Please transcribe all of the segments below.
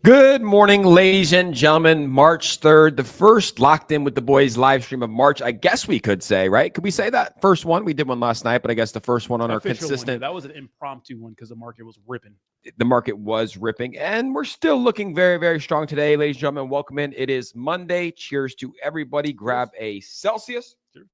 Good morning, ladies and gentlemen. March 3rd, the first Locked In with the Boys live stream of March, I guess we could say, right? Could we say that? First one? We did one last night, but I guess the first one on our consistent. That was an impromptu one because the market was ripping. The market was ripping, and we're still looking very, very strong today, ladies and gentlemen. Welcome in. It is Monday. Cheers to everybody. Grab a Celsius. Sure.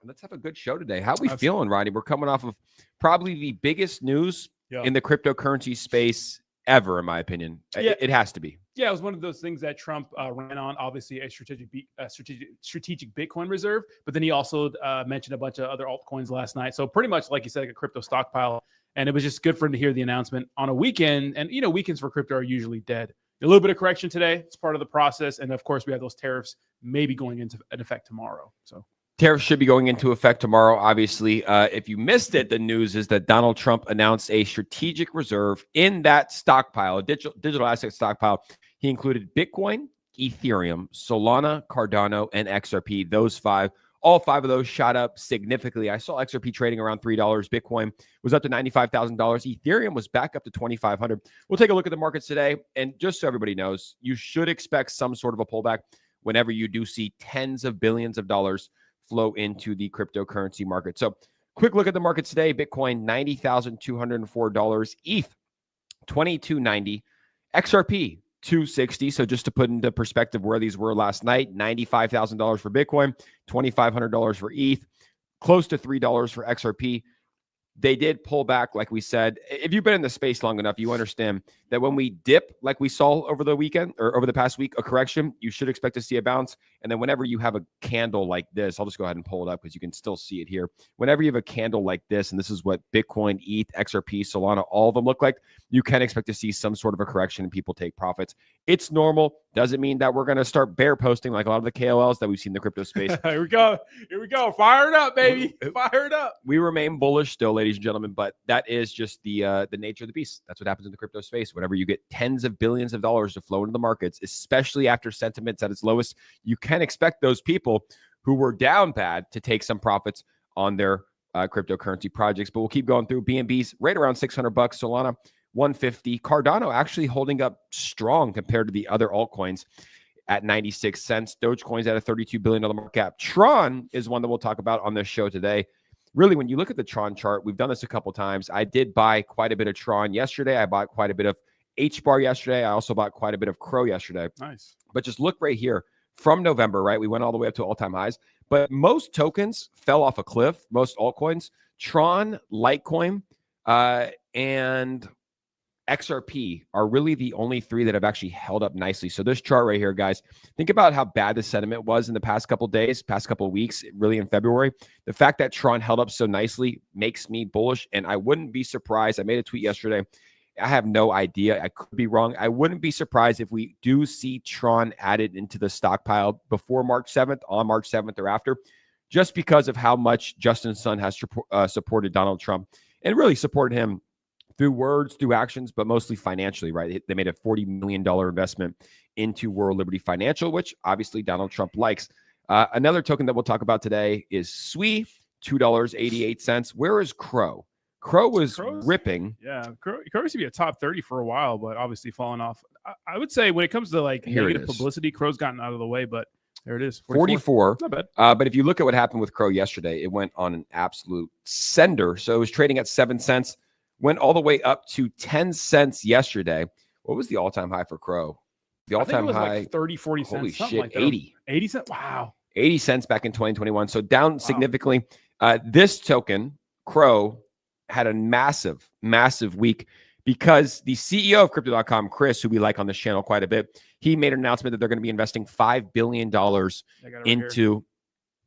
Let's have a good show today. How are we feeling, Rodney? We're coming off of probably the biggest news in the cryptocurrency space ever, in my opinion. It has to be. Yeah, it was one of those things that Trump ran on, obviously a strategic Bitcoin reserve, but then he also mentioned a bunch of other altcoins last night. So pretty much, like you said, like a crypto stockpile. And it was just good for him to hear the announcement on a weekend. And, weekends for crypto are usually dead. A little bit of correction today. It's part of the process. And, of course, we have those tariffs maybe going into effect tomorrow. So tariffs should be going into effect tomorrow, obviously. If you missed it, the news is that Donald Trump announced a strategic reserve in that stockpile, a digital asset stockpile. He included Bitcoin, Ethereum, Solana, Cardano, and XRP. Those five, all five of those shot up significantly. I saw XRP trading around $3. Bitcoin was up to $95,000. Ethereum was back up to $2,500. We'll take a look at the markets today. And just so everybody knows, you should expect some sort of a pullback whenever you do see tens of billions of dollars flow into the cryptocurrency market. So quick look at the markets today. Bitcoin, $90,204. ETH, $22.90. XRP, $260. So just to put into perspective where these were last night, $95,000 for Bitcoin, $2,500 for ETH, close to $3 for XRP. They did pull back, like we said. If you've been in the space long enough, you understand that when we dip, like we saw over the weekend or over the past week, a correction, you should expect to see a bounce. And then whenever you have a candle like this, I'll just go ahead and pull it up because you can still see it here. Whenever you have a candle like this, and this is what Bitcoin, ETH, XRP, Solana, all of them look like, you can expect to see some sort of a correction and people take profits. It's normal. Doesn't mean that we're going to start bear posting like a lot of the KOLs that we've seen in the crypto space. Here we go. Fire it up, baby. Fire it up. We remain bullish still, ladies and gentlemen, but that is just the nature of the beast. That's what happens in the crypto space. Whenever you get tens of billions of dollars to flow into the markets, especially after sentiment's at its lowest, you can expect those people who were down bad to take some profits on their cryptocurrency projects. But we'll keep going through. BNB's right around $600. Solana, $150. Cardano actually holding up strong compared to the other altcoins at 96 cents. Dogecoin's at a $32 billion market cap. Tron is one that we'll talk about on this show today. Really, when you look at the Tron chart, we've done this a couple times. I did buy quite a bit of Tron yesterday. I bought quite a bit of HBAR yesterday. I also bought quite a bit of CRO yesterday. Nice. But just look right here. From November, right? We went all the way up to all-time highs. But most tokens fell off a cliff. Most altcoins. Tron, Litecoin, and XRP are really the only three that have actually held up nicely. So this chart right here, guys, think about how bad the sentiment was in the past couple of days, past couple of weeks, really in February. The fact that Tron held up so nicely makes me bullish, and I wouldn't be surprised. I made a tweet yesterday. I have no idea. I could be wrong. I wouldn't be surprised if we do see Tron added into the stockpile before March 7th, on March 7th or after, just because of how much Justin Sun has supported Donald Trump and really supported him through words, through actions, but mostly financially, right? They made a $40 million investment into World Liberty Financial, which obviously Donald Trump likes. Another token that we'll talk about today is SWI, $2.88. Where is CRO? CRO was ripping. Yeah, CRO used to be a top 30 for a while, but obviously falling off. I would say when it comes to like negative publicity, CRO's gotten out of the way, but there it is. 44. Not bad. But if you look at what happened with CRO yesterday, it went on an absolute sender. So it was trading at 7 cents, went all the way up to 10 cents yesterday. What was the all-time high for CRO? The all-time high, like 30, 40 cents. Holy shit, like 80. 80 cents? Wow. 80 cents back in 2021. So down significantly. This token, CRO, had a massive, massive week because the CEO of Crypto.com, Chris, who we like on this channel quite a bit, he made an announcement that they're going to be investing $5 billion into,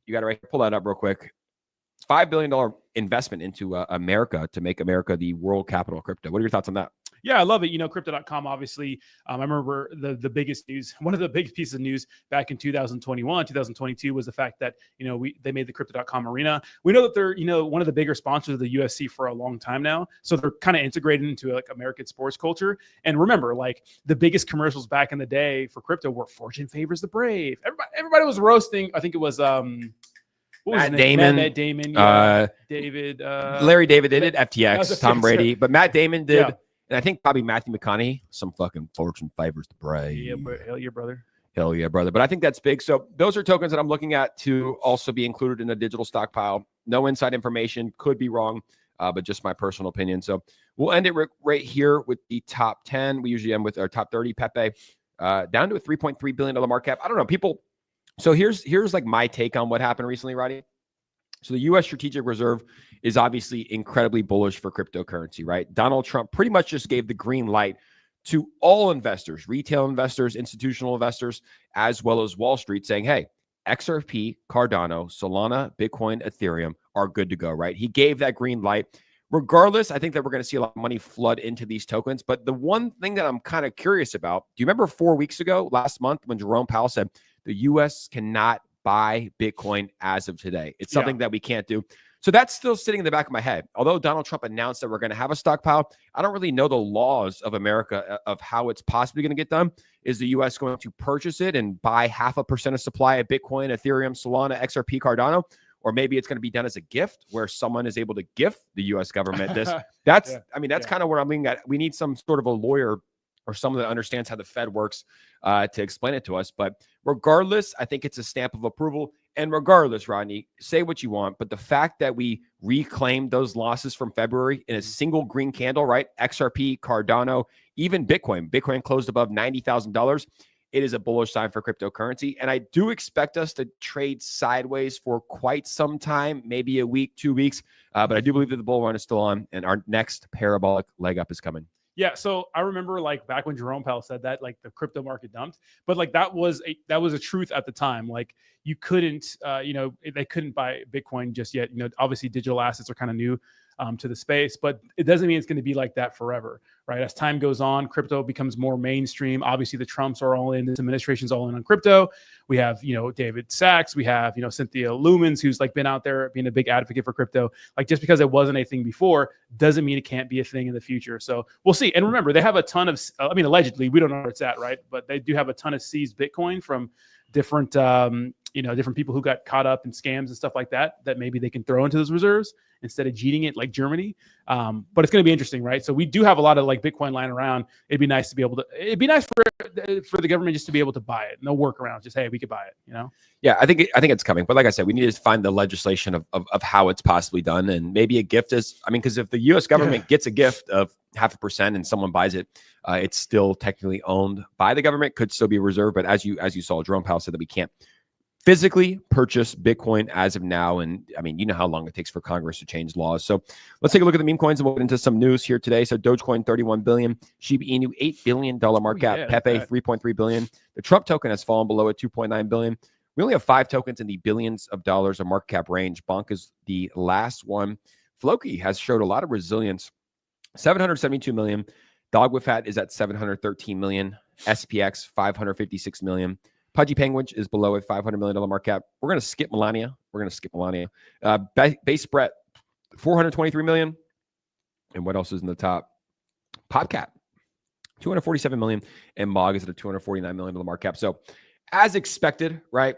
you got to pull that up real quick, $5 billion investment into America to make America the world capital of crypto. What are your thoughts on that? Yeah, I love it. Crypto.com, obviously, I remember the biggest news, one of the biggest pieces of news back in 2021, 2022 was the fact that, they made the Crypto.com arena. We know that they're, one of the bigger sponsors of the UFC for a long time now. So they're kind of integrated into like American sports culture. And remember, like the biggest commercials back in the day for crypto were Fortune favors the brave. Everybody was roasting. I think it was, Matt Damon, yeah. David, Larry David did it, FTX, Tom Brady, but Matt Damon did And I think probably Matthew McConaughey, some fucking fortune favors the brave. Yeah, but hell yeah, brother. Hell yeah, brother. But I think that's big. So those are tokens that I'm looking at to also be included in a digital stockpile. No inside information, could be wrong, but just my personal opinion. So we'll end it right here with the top 10. We usually end with our top 30, Pepe, down to a $3.3 billion market cap. I don't know, people. So here's like my take on what happened recently, Roddy. So the U.S. Strategic Reserve is obviously incredibly bullish for cryptocurrency, right? Donald Trump pretty much just gave the green light to all investors, retail investors, institutional investors, as well as Wall Street, saying, hey, XRP, Cardano, Solana, Bitcoin, Ethereum are good to go, right? He gave that green light. Regardless, I think that we're going to see a lot of money flood into these tokens. But the one thing that I'm kind of curious about, do you remember 4 weeks ago, last month, when Jerome Powell said the U.S. cannot buy Bitcoin as of today? It's something that we can't do. So that's still sitting in the back of my head. Although Donald Trump announced that we're going to have a stockpile, I don't really know the laws of America of how it's possibly going to get done. Is the U.S. going to purchase it and buy 0.5% of supply of Bitcoin, Ethereum, Solana, XRP, Cardano? Or maybe it's going to be done as a gift where someone is able to gift the U.S. government this. That's, I mean, that's kind of what I'm looking at. We need some sort of a lawyer or someone that understands how the Fed works to explain it to us. But regardless, I think it's a stamp of approval. And regardless, Rodney, say what you want, but the fact that we reclaimed those losses from February in a single green candle, right? XRP, Cardano, even Bitcoin. Bitcoin closed above $90,000. It is a bullish sign for cryptocurrency. And I do expect us to trade sideways for quite some time, maybe a week, 2 weeks. But I do believe that the bull run is still on and our next parabolic leg up is coming. Yeah, so I remember like back when Jerome Powell said that, like the crypto market dumped, but like that was a truth at the time. Like you couldn't, they couldn't buy Bitcoin just yet. Obviously digital assets are kind of new to the space, but it doesn't mean it's going to be like that forever, right? As time goes on, crypto becomes more mainstream. Obviously the Trumps are all in, this administration's all in on crypto. We have, David Sachs, we have, Cynthia Lumens, who's like been out there being a big advocate for crypto. Like just because it wasn't a thing before doesn't mean it can't be a thing in the future. So we'll see. And remember, they have a ton of, allegedly, we don't know where it's at, right? But they do have a ton of seized Bitcoin from different, different people who got caught up in scams and stuff like that, that maybe they can throw into those reserves instead of cheating it like Germany. But it's going to be interesting, right? So we do have a lot of like Bitcoin lying around. It'd be nice for the government just to be able to buy it. No workarounds. Just, hey, we could buy it, Yeah, I think it's coming. But like I said, we need to find the legislation of how it's possibly done. And maybe a gift is, because if the U.S. government gets a gift of 0.5% and someone buys it, it's still technically owned by the government, could still be reserved. But as you saw, Jerome Powell said that we can't physically purchase Bitcoin as of now. And you know how long it takes for Congress to change laws. So let's take a look at the meme coins and we'll get into some news here today. So Dogecoin, 31 billion, Shiba Inu, $8 billion market cap, Pepe, 3.3 billion. The Trump token has fallen below at 2.9 billion. We only have 5 tokens in the billions of dollars of market cap range. Bonk is the last one. Floki has showed a lot of resilience. 772 million. Dogwifat is at 713 million. SPX, 556 million. Pudgy Penguin is below a $500 million market cap. We're going to skip Melania. Base Brett, 423 million. And what else is in the top? PopCap, 247 million. And MOG is at a $249 million market cap. So as expected, right,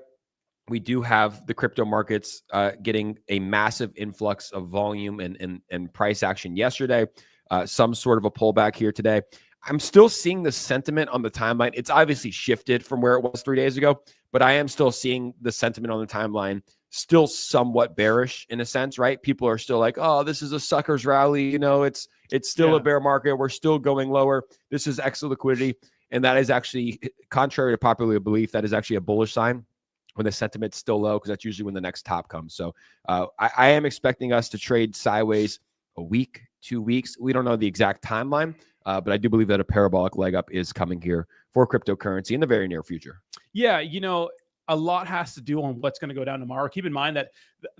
we do have the crypto markets getting a massive influx of volume and price action yesterday. Some sort of a pullback here today. I'm still seeing the sentiment on the timeline. It's obviously shifted from where it was 3 days ago, but I am still seeing the sentiment on the timeline still somewhat bearish in a sense, right? People are still like, oh, this is a sucker's rally. It's still a bear market. We're still going lower. This is extra liquidity. And that is actually, contrary to popular belief, that is actually a bullish sign when the sentiment's still low, because that's usually when the next top comes. So I am expecting us to trade sideways a week, 2 weeks. We don't know the exact timeline. But I do believe that a parabolic leg up is coming here for cryptocurrency in the very near future. Yeah, a lot has to do on what's going to go down tomorrow. Keep in mind that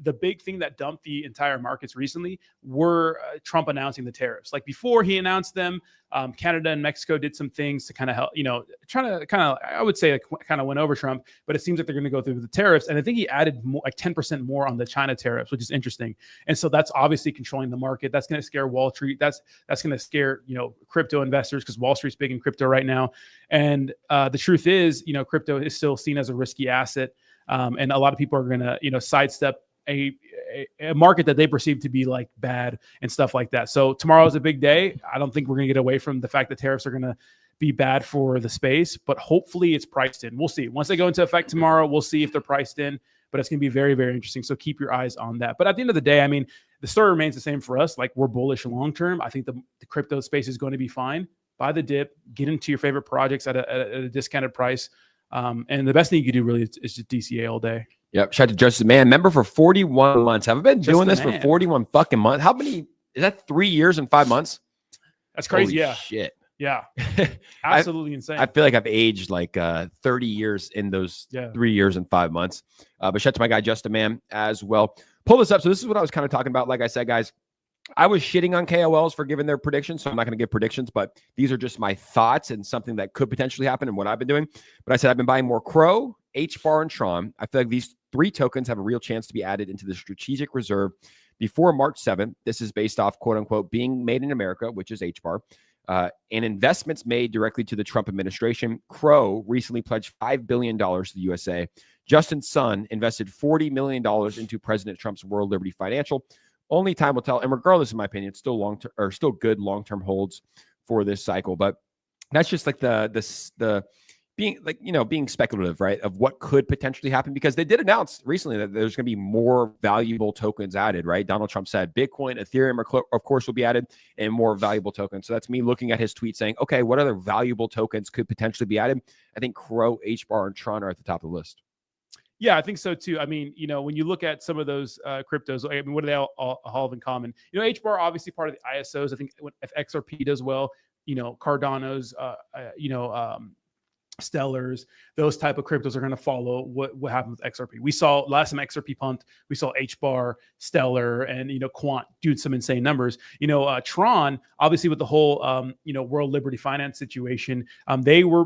the big thing that dumped the entire markets recently were Trump announcing the tariffs. Like before he announced them, Canada and Mexico did some things to kind of help, I would say kind of went over Trump, but it seems like they're going to go through the tariffs. And I think he added more, like 10% more on the China tariffs, which is interesting. And so that's obviously controlling the market. That's going to scare Wall Street. That's going to scare, crypto investors, because Wall Street's big in crypto right now. And the truth is, crypto is still seen as a risky asset. And a lot of people are going to, sidestep a market that they perceive to be like bad and stuff like that. So tomorrow is a big day. I don't think we're going to get away from the fact that tariffs are going to be bad for the space, but hopefully it's priced in. We'll see. Once they go into effect tomorrow, we'll see if they're priced in, but it's going to be very, very interesting. So keep your eyes on that. But at the end of the day, I mean, the story remains the same for us. Like, we're bullish long-term. I think the crypto space is going to be fine. Buy the dip, get into your favorite projects at a discounted price. And the best thing you can do really is just DCA all day. Yep. Shout out to Justice Man, member for 41 months. I've been doing this for 41 fucking months. How many is that? 3 years and 5 months? That's crazy. Holy yeah. Shit. Yeah. Absolutely insane. I feel like I've aged like 30 years in those 3 years and 5 months. But shout out to my guy, Justin Man, as well. Pull this up. So this is what I was kind of talking about. Like I said, guys, I was shitting on KOLs for giving their predictions, so I'm not going to give predictions, but these are just my thoughts and something that could potentially happen and what I've been doing. But I said I've been buying more CRO, HBAR, and Tron. I feel like these 3 tokens have a real chance to be added into the strategic reserve before March 7th. This is based off, quote unquote, being made in America, which is HBAR, and investments made directly to the Trump administration. CRO recently pledged $5 billion to the USA. Justin Sun invested $40 million into President Trump's World Liberty Financial. Only time will tell. And regardless, in my opinion, it's still long-term or still good long-term holds for this cycle. But that's just like the being like, being speculative, right? Of what could potentially happen, because they did announce recently that there's going to be more valuable tokens added, right? Donald Trump said Bitcoin, Ethereum, of course, will be added, and more valuable tokens. So that's me looking at his tweet saying, okay, what other valuable tokens could potentially be added? I think CRO, HBAR, and Tron are at the top of the list. Yeah, I think so too. I mean, when you look at some of those cryptos, I mean, what do they all have in common? HBAR, obviously part of the ISOs. I think if XRP does well, Cardano's, Stellars, those type of cryptos are going to follow what happened with XRP. We saw last time XRP pumped, we saw HBAR, Stellar, and Quant do some insane numbers. Tron, obviously with the whole World Liberty Finance situation, they were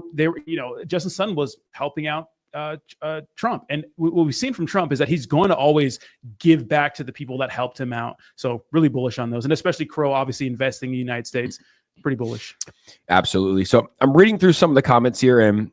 Justin Sun was helping out Trump, and what we've seen from Trump is that he's going to always give back to the people that helped him out. So really bullish on those, and especially CRO, obviously investing in the United States, pretty bullish. Absolutely. So I'm reading through some of the comments here, and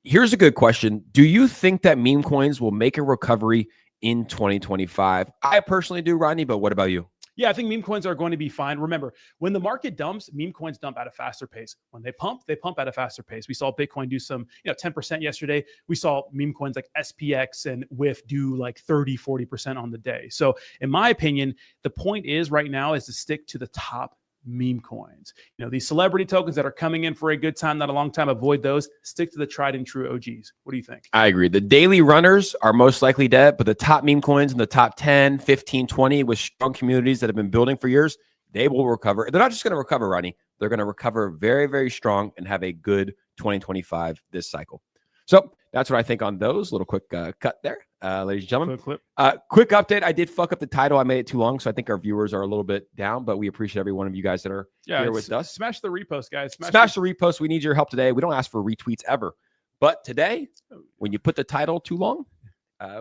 here's a good question: do you think that meme coins will make a recovery in 2025? I personally do, Rodney, but what about you? Yeah, I think meme coins are going to be fine. Remember, when the market dumps, meme coins dump at a faster pace. When they pump at a faster pace. We saw Bitcoin do some, 10% yesterday. We saw meme coins like SPX and WIF do like 30, 40% on the day. So in my opinion, the point is right now is to stick to the top meme coins. These celebrity tokens that are coming in for a good time, not a long time, avoid those. Stick to the tried and true OGs. What do you think? I agree. The daily runners are most likely dead, but the top meme coins in the top 10, 15, 20 with strong communities that have been building for years, they will recover. They're not just going to recover, Ronnie. They're going to recover very, very strong and have a good 2025 this cycle. So that's what I think on those. Little quick cut there, ladies and gentlemen. Quick update. I did fuck up the title. I made it too long, so I think our viewers are a little bit down, but we appreciate every one of you guys that are here with us. Smash the repost, guys. Smash the repost. We need your help today. We don't ask for retweets ever, but today, when you put the title too long,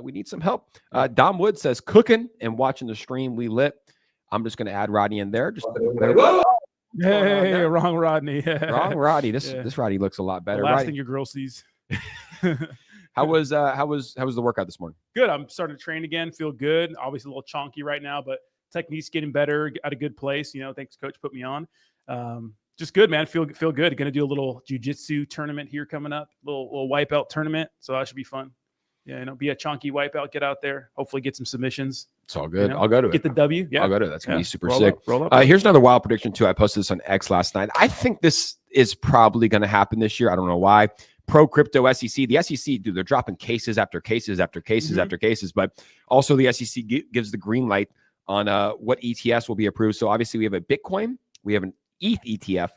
we need some help. Dom Wood says, cooking and watching the stream we lit. I'm just going to add Rodney in there. Hey, wrong Rodney. Wrong Rodney. This Rodney looks a lot better. The last thing your girl sees. How was the workout this morning? Good. I'm starting to train again. Feel good. Obviously a little chonky right now, but technique's getting better at a good place. Thanks coach put me on. Just good, man. Feel good. Going to do a little jiu-jitsu tournament here coming up. Little wipeout tournament. So that should be fun. Yeah, be a chonky wipeout. Get out there. Hopefully get some submissions. It's all good. I'll go to it. Get the W. Yeah, I'll go to it. That's gonna be super sick. Roll up. Here's another wild prediction too. I posted this on X last night. I think this is probably going to happen this year. I don't know why. Pro crypto SEC. The SEC, dude, they're dropping cases after cases after cases after cases. But also the SEC gives the green light on what ETFs will be approved. So obviously we have a Bitcoin, we have an ETH ETF.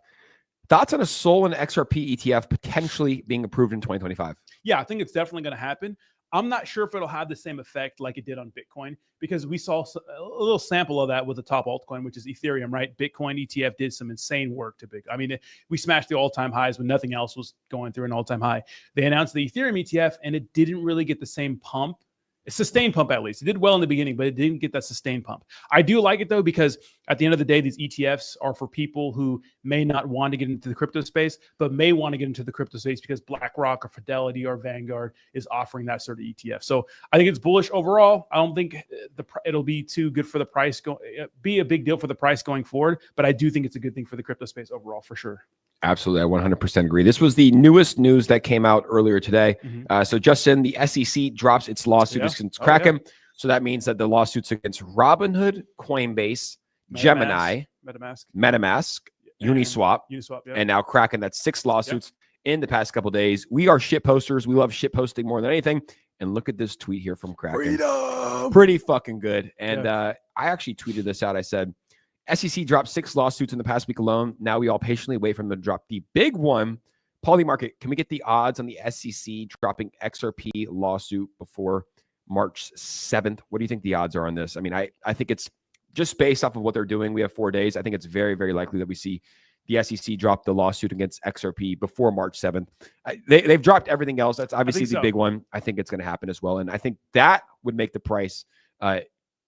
Thoughts on a Sol and XRP ETF potentially being approved in 2025? Yeah, I think it's definitely going to happen. I'm not sure if it'll have the same effect like it did on Bitcoin, because we saw a little sample of that with the top altcoin, which is Ethereum, right? Bitcoin ETF did some insane work to Bitcoin. I mean, we smashed the all-time highs when nothing else was going through an all-time high. They announced the Ethereum ETF, and it didn't really get the same pump a sustained pump at least. It did well in the beginning, but it didn't get that sustained pump. I do like it though, because at the end of the day, these ETFs are for people who may not want to get into the crypto space, but may want to get into the crypto space because BlackRock or Fidelity or Vanguard is offering that sort of ETF. So I think it's bullish overall. I don't think it'll be too good for the price, be a big deal for the price going forward, but I do think it's a good thing for the crypto space overall for sure. Absolutely. I 100% agree. This was the newest news that came out earlier today. So Justin, the SEC drops its lawsuit against Kraken. So that means that the lawsuits against Robinhood, Coinbase, Gemini, MetaMask, Uniswap, and now Kraken. That's 6 lawsuits in the past couple of days. We are shit posters. We love shit posting more than anything. And look at this tweet here from Kraken. Freedom! Pretty fucking good. And I actually tweeted this out. I said, SEC dropped 6 lawsuits in the past week alone. Now we all patiently wait for them to drop the big one. Polymarket, can we get the odds on the SEC dropping XRP lawsuit before March 7th? What do you think the odds are on this? I mean, I think it's just based off of what they're doing. We have 4 days. I think it's very, very likely that we see the SEC drop the lawsuit against XRP before March 7th. They've dropped everything else. That's obviously the big one. I think it's going to happen as well. And I think that would make the price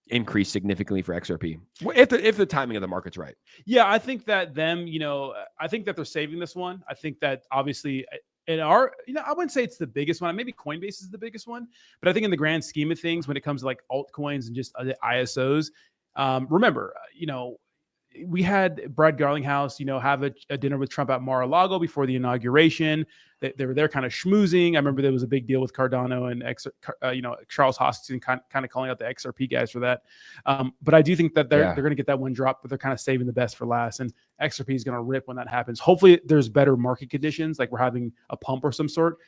increase significantly for XRP if the timing of the market's right. Yeah, I think that I think that they're saving this one. I think that obviously I wouldn't say it's the biggest one. Maybe Coinbase is the biggest one, but I think in the grand scheme of things, when it comes to like altcoins and just the ISOs, remember, we had Brad Garlinghouse, have a dinner with Trump at Mar-a-Lago before the inauguration. They were there kind of schmoozing. I remember there was a big deal with Cardano and Charles Hoskinson kind of calling out the XRP guys for that. But I do think that they're going to get that one drop, but they're kind of saving the best for last. And XRP is going to rip when that happens. Hopefully there's better market conditions, like we're having a pump or some sort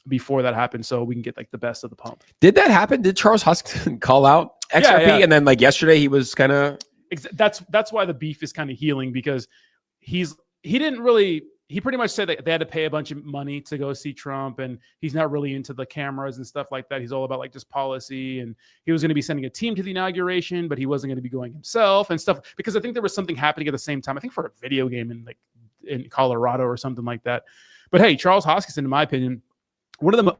before that happens, so we can get like the best of the pump. Did that happen? Did Charles Hoskinson call out XRP? And then like yesterday he was kind of... That's why the beef is kind of healing, because he pretty much said that they had to pay a bunch of money to go see Trump, and he's not really into the cameras and stuff like that. He's all about like just policy, and he was going to be sending a team to the inauguration, but he wasn't going to be going himself and stuff, because I think there was something happening at the same time. I think for a video game in Colorado or something like that. But hey, Charles Hoskinson, in my opinion,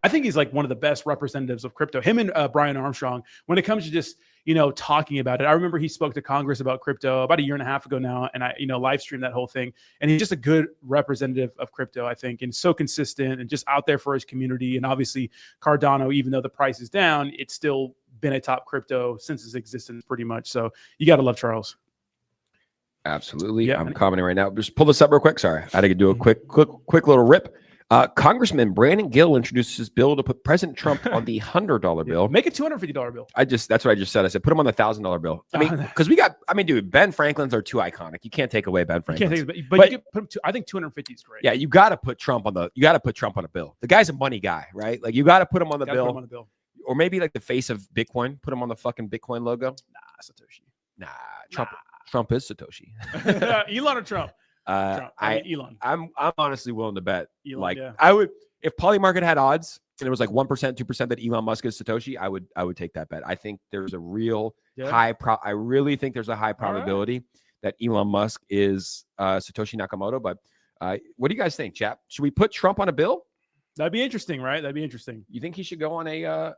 I think he's like one of the best representatives of crypto. Him and Brian Armstrong, when it comes to just talking about it. I remember he spoke to Congress about crypto about a year and a half ago now, and I live streamed that whole thing. And he's just a good representative of crypto, I think, and so consistent and just out there for his community. And obviously Cardano, even though the price is down, it's still been a top crypto since its existence, pretty much. So you got to love Charles. Absolutely. Yeah, I'm commenting right now. Just pull this up real quick. Sorry, I had to do a quick little rip. Congressman Brandon Gill introduced his bill to put President Trump on the $100 bill. Make a $250 bill. That's what I just said. I said, put him on the $1,000 bill. I mean, because dude, Ben Franklin's are too iconic. You can't take away Ben Franklin. But you can put him I think 250 is great. Yeah, you got to put Trump on a bill. The guy's a money guy, right? Like you got to put him on the bill. Or maybe like the face of Bitcoin, put him on the fucking Bitcoin logo. Nah, Satoshi. Nah, Trump is Satoshi. Elon or Trump? Elon. I'm honestly willing to bet. Elon, I would, if Polymarket had odds and it was like 1%, 2% that Elon Musk is Satoshi, I would take that bet. I think there's a real I really think there's a high probability that Elon Musk is Satoshi Nakamoto. But what do you guys think, chap? Should we put Trump on a bill? That'd be interesting, right? That'd be interesting. You think he should go on a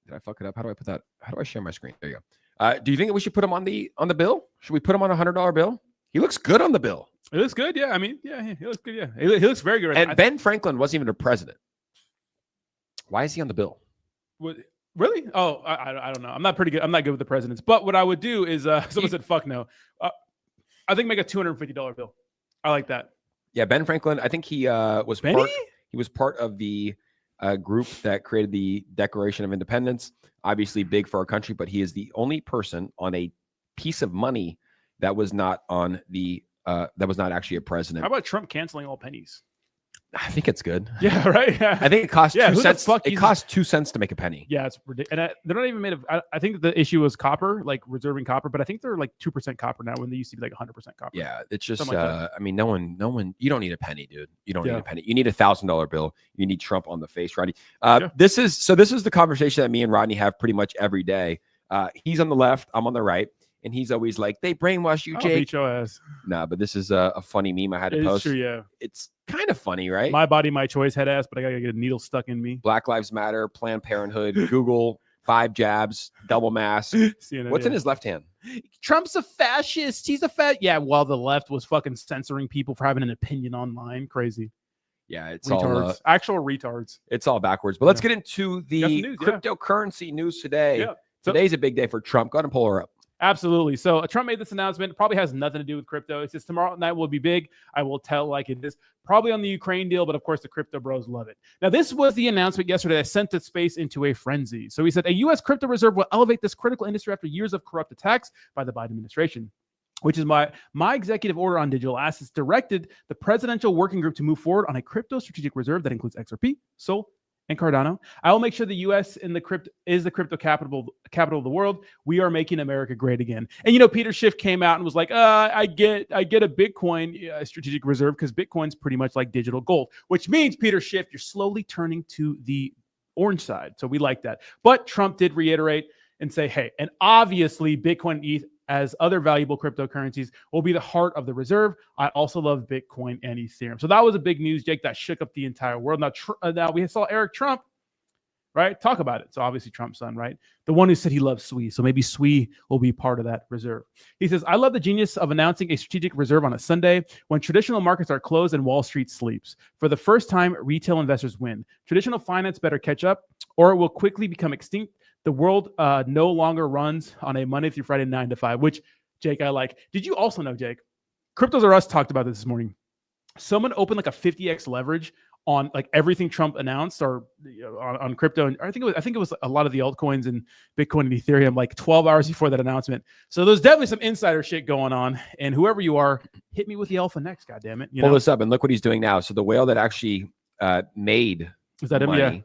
did I fuck it up? How do I put that? How do I share my screen? There you go. Do you think that we should put him on the bill? Should we put him on a $100 bill? He looks good on the bill. It looks good, yeah. I mean, yeah, he looks good, yeah. He looks very good. And Ben Franklin wasn't even a president. Why is he on the bill? What, really? Oh, I don't know. I'm not good with the presidents. But what I would do is, someone said, fuck no. I think make a $250 bill. I like that. Yeah, Ben Franklin. I think he was part of the group that created the Declaration of Independence. Obviously big for our country, but he is the only person on a piece of money that was not on the that was not actually a president. How about Trump canceling all pennies? I think it's good. Yeah, right. I think it costs 2 cents. It costs 2 cents to make a penny. Yeah, it's ridiculous. And they're not even made of. I think the issue was copper, like reserving copper, but I think they're like 2% copper now when they used to be like 100% copper. Yeah, it's just. I mean, no one. You don't need a penny, dude. You don't need a penny. You need a $1,000 bill. You need Trump on the face, Rodney. This is the conversation that me and Rodney have pretty much every day. He's on the left. I'm on the right. and he's always like, they brainwash you, I'll Jake. beat your ass. Nah, but this is a funny meme I had to It's post. true, yeah. It's kind of funny, right? My body, my choice, head ass, but I gotta get a needle stuck in me. Black Lives Matter, Planned Parenthood, Google, 5 jabs, double mask. CNN, What's in his left hand? Trump's a fascist. He's a Yeah, while the left was fucking censoring people for having an opinion online. Crazy. Yeah, it's retards. all Actual retards. it's all backwards. But let's get into the news, cryptocurrency news today. Yeah. So- Today's a big day for Trump. Go ahead and pull her up. Absolutely. So Trump made this announcement. It probably has nothing to do with crypto. It says tomorrow night will be big. I will tell like it is. Probably on the Ukraine deal, but of course the crypto bros love it. Now, this was the announcement yesterday that sent the space into a frenzy. So he said a U.S. crypto reserve will elevate this critical industry after years of corrupt attacks by the Biden administration, which is my executive order on digital assets directed the presidential working group to move forward on a crypto strategic reserve that includes XRP, SOL, and Cardano. I will make sure the U.S. is the crypto capital of the world. We are making America great again. And Peter Schiff came out and was like, I get a Bitcoin strategic reserve because Bitcoin's pretty much like digital gold, which means, Peter Schiff, you're slowly turning to the orange side. So we like that. But Trump did reiterate and say, hey, and obviously Bitcoin and ETH, as other valuable cryptocurrencies, will be the heart of the reserve. I also love Bitcoin and Ethereum. So that was a big news, Jake, that shook up the entire world. Now we saw Eric Trump, right, talk about it. So obviously Trump's son, right? The one who said he loves SWI. So maybe SWI will be part of that reserve. He says, I love the genius of announcing a strategic reserve on a Sunday when traditional markets are closed and Wall Street sleeps. For the first time, retail investors win. Traditional finance better catch up or it will quickly become extinct. The world no longer runs on a Monday through Friday 9 to 5, which, Jake, I like. Did you also know, Jake, Cryptos R Us talked about this morning. Someone opened like a 50x leverage on like everything Trump announced or on crypto. And I think it was a lot of the altcoins and Bitcoin and Ethereum like 12 hours before that announcement. So there's definitely some insider shit going on. And whoever you are, hit me with the alpha next, goddammit. Pull this up and look what he's doing now. So the whale that actually made is that money, him? Yeah.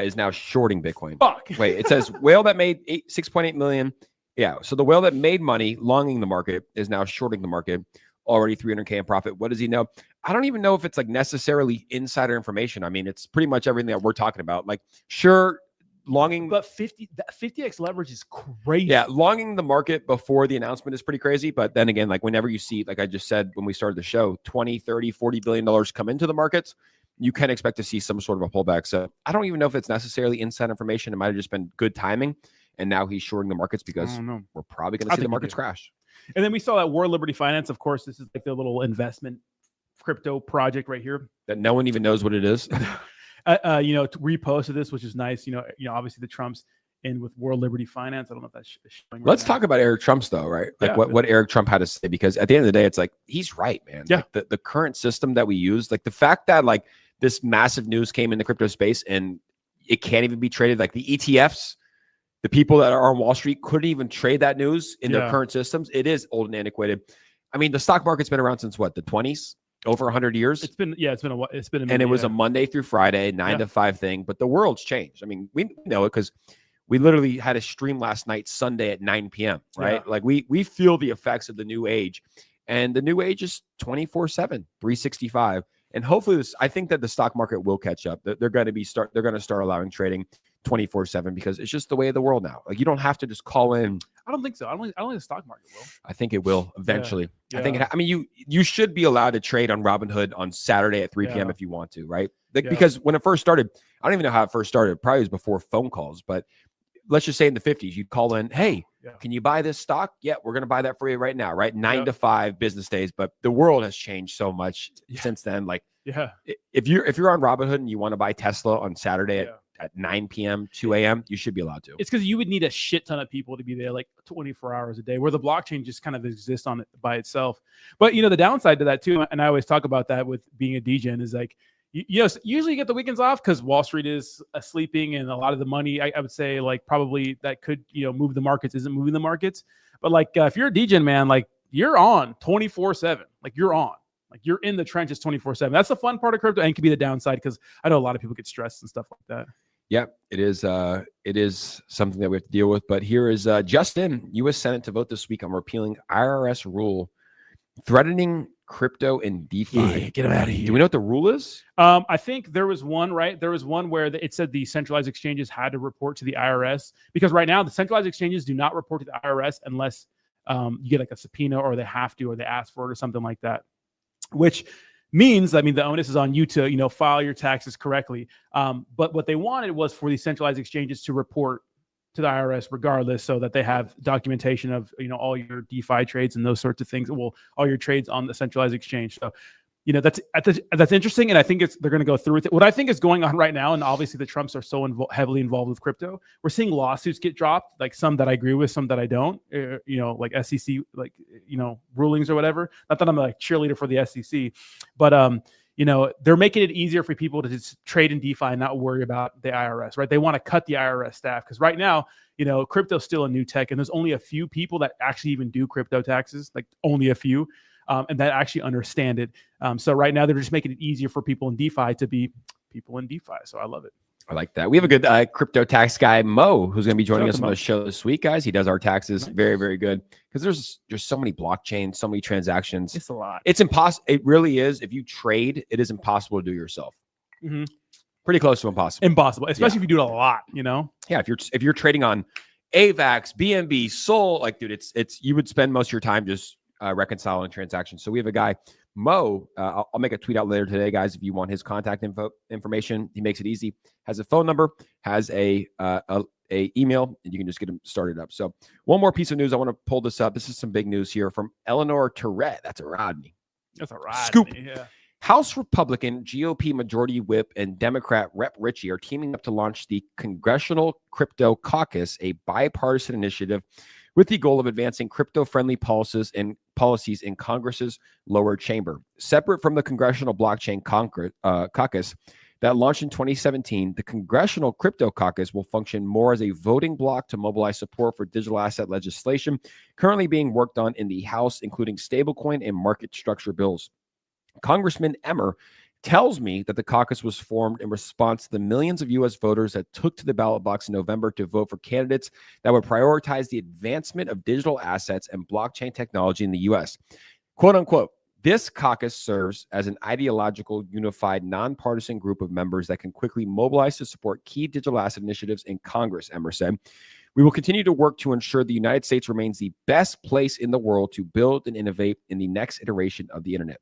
Is now shorting Bitcoin. Fuck. Wait, it says whale that made 6.8 million. Yeah. So the whale that made money longing the market is now shorting the market. Already 300K in profit. What does he know? I don't even know if it's like necessarily insider information. I mean, it's pretty much everything that we're talking about. Like, sure, longing, but 50x leverage is crazy. Yeah, longing the market before the announcement is pretty crazy. But then again, like whenever you see, like I just said when we started the show, 20, 30, $40 billion come into the markets, you can expect to see some sort of a pullback. So I don't even know if it's necessarily inside information. It might have just been good timing. And now he's shorting the markets because we're probably going to see the markets crash. And then we saw that War Liberty Finance. Of course, this is like the little investment crypto project right here that no one even knows what it is. Reposted this, which is nice. Obviously the Trumps in with War Liberty Finance. I don't know if that's showing. Let's talk about Eric Trump's though, right? Like what Eric Trump had to say, because at the end of the day, it's like he's right, man. Yeah. Like the current system that we use, like the fact that like this massive news came in the crypto space and it can't even be traded, like the ETFs. The people that are on Wall Street couldn't even trade that news in their current systems. It is old and antiquated. I mean, the stock market's been around since what, the 20s? Over 100 years? It's been a while. It's been a minute, and it was a Monday through Friday, 9 to 5 thing. But the world's changed. I mean, we know it because we literally had a stream last night, Sunday at 9 p.m., right? Yeah. Like we feel the effects of the new age. And the new age is 24/7, 365. And hopefully I think that the stock market will catch up. They're going to start allowing trading 24/7 because it's just the way of the world now. Like you don't have to just call in. I don't think so. I don't think the stock market will. I think it will eventually. Yeah. I think you should be allowed to trade on Robinhood on Saturday at 3 p.m. if you want to, right? Because when it first started, I don't even know how it first started. It probably was before phone calls, but let's just say in the 50s, you'd call in, hey, can you buy this stock? Yeah, we're going to buy that for you right now, right? 9 to 5 business days. But the world has changed so much since then. Like, if you're on Robinhood and you want to buy Tesla on Saturday at 9 p.m., 2 a.m., you should be allowed to. It's because you would need a shit ton of people to be there like 24 hours a day, where the blockchain just kind of exists on it by itself. But, the downside to that too, and I always talk about that with being a DGen, is like, usually you get the weekends off because Wall Street is sleeping and a lot of the money, I would say, like probably that could, move the markets isn't moving the markets. But like if you're a DGen, man, like you're on 24/7, like you're on. Like you're in the trenches 24/7. That's the fun part of crypto and can be the downside because I know a lot of people get stressed and stuff like that. Yeah, it is something that we have to deal with. But here is just in U.S. Senate to vote this week on repealing IRS rule threatening crypto and DeFi. Yeah, get them out of here. Do we know what the rule is? I think there was one, right? There was one where it said the centralized exchanges had to report to the IRS because right now the centralized exchanges do not report to the IRS unless you get like a subpoena, or they have to, or they ask for it or something like that, which means, I mean, the onus is on you to, file your taxes correctly. But what they wanted was for these centralized exchanges to report to the IRS regardless, so that they have documentation of, all your DeFi trades and those sorts of things. Well, all your trades on the centralized exchange. So, that's interesting. And I think they're going to go through with it. What I think is going on right now, and obviously the Trumps are so heavily involved with crypto, we're seeing lawsuits get dropped, like some that I agree with, some that I don't, like SEC, like, rulings or whatever. Not that I'm a cheerleader for the SEC, but, they're making it easier for people to just trade in DeFi and not worry about the IRS, right? They want to cut the IRS staff, because right now, crypto's still a new tech, and there's only a few people that actually even do crypto taxes, like only a few. And that actually understand it. So right now they're just making it easier for people in DeFi to be people in DeFi. So I love it. I like that. We have a good crypto tax guy, Mo, who's going to be joining us on the show this week, guys. He does our taxes. Nice. Very, very good. Because there's so many blockchains, so many transactions. It's a lot. It's impossible. It really is. If you trade, it is impossible to do yourself. Mm-hmm. Pretty close to impossible. Impossible, especially if you do it a lot. Yeah. If you're trading on AVAX, BNB, Sol, like, dude, it's you would spend most of your time just reconciling transactions. So we have a guy, Mo. I'll make a tweet out later today, guys, if you want his contact information. He makes it easy. Has a phone number, has a email, and you can just get him started up. So one more piece of news. I want to pull this up. This is some big news here from Eleanor Tourette. That's a Rodney. That's a Rodney. Scoop. Yeah. House Republican, GOP Majority Whip, and Democrat Rep. Richie are teaming up to launch the Congressional Crypto Caucus, a bipartisan initiative with the goal of advancing crypto-friendly policies in Congress's lower chamber. Separate from the Congressional Blockchain Caucus that launched in 2017, the Congressional Crypto Caucus will function more as a voting bloc to mobilize support for digital asset legislation currently being worked on in the House, including stablecoin and market structure bills. Congressman Emmer tells me that the caucus was formed in response to the millions of U.S. voters that took to the ballot box in November to vote for candidates that would prioritize the advancement of digital assets and blockchain technology in the U.S. Quote unquote, this caucus serves as an ideological, unified, nonpartisan group of members that can quickly mobilize to support key digital asset initiatives in Congress, Emmer said. We will continue to work to ensure the United States remains the best place in the world to build and innovate in the next iteration of the internet.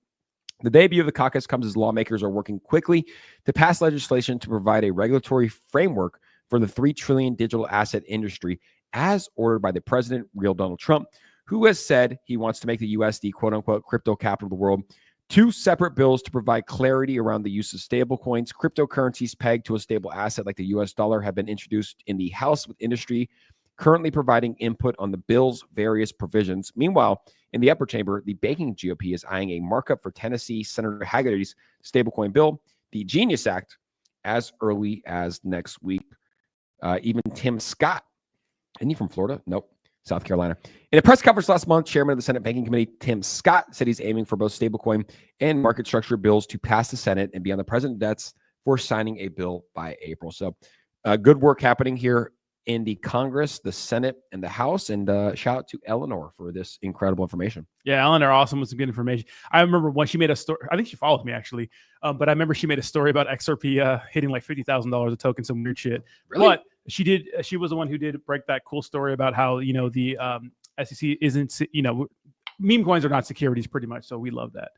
The debut of the caucus comes as lawmakers are working quickly to pass legislation to provide a regulatory framework for the $3 trillion digital asset industry, as ordered by the president, real Donald Trump, who has said he wants to make the U.S. the quote-unquote crypto capital of the world. Two separate bills to provide clarity around the use of stablecoins, cryptocurrencies pegged to a stable asset like the U.S. dollar, have been introduced in the House, with industry currently providing input on the bill's various provisions. Meanwhile, in the upper chamber, the banking GOP is eyeing a markup for Tennessee Senator Hagerty's stablecoin bill, the Genius Act, as early as next week. Even Tim Scott, isn't he from Florida? Nope, South Carolina. In a press conference last month, Chairman of the Senate Banking Committee, Tim Scott, said he's aiming for both stablecoin and market structure bills to pass the Senate and be on the president's desk for signing a bill by April. So good work happening here in the Congress, the Senate, and the House. And shout out to Eleanor for this incredible information. Yeah, Eleanor, awesome with some good information. I remember when she made a story, I think she followed me actually, but I remember she made a story about XRP hitting like $50,000 a token, some weird shit. Really? But she was the one who did break that cool story about how, the SEC isn't, meme coins are not securities pretty much. So we love that.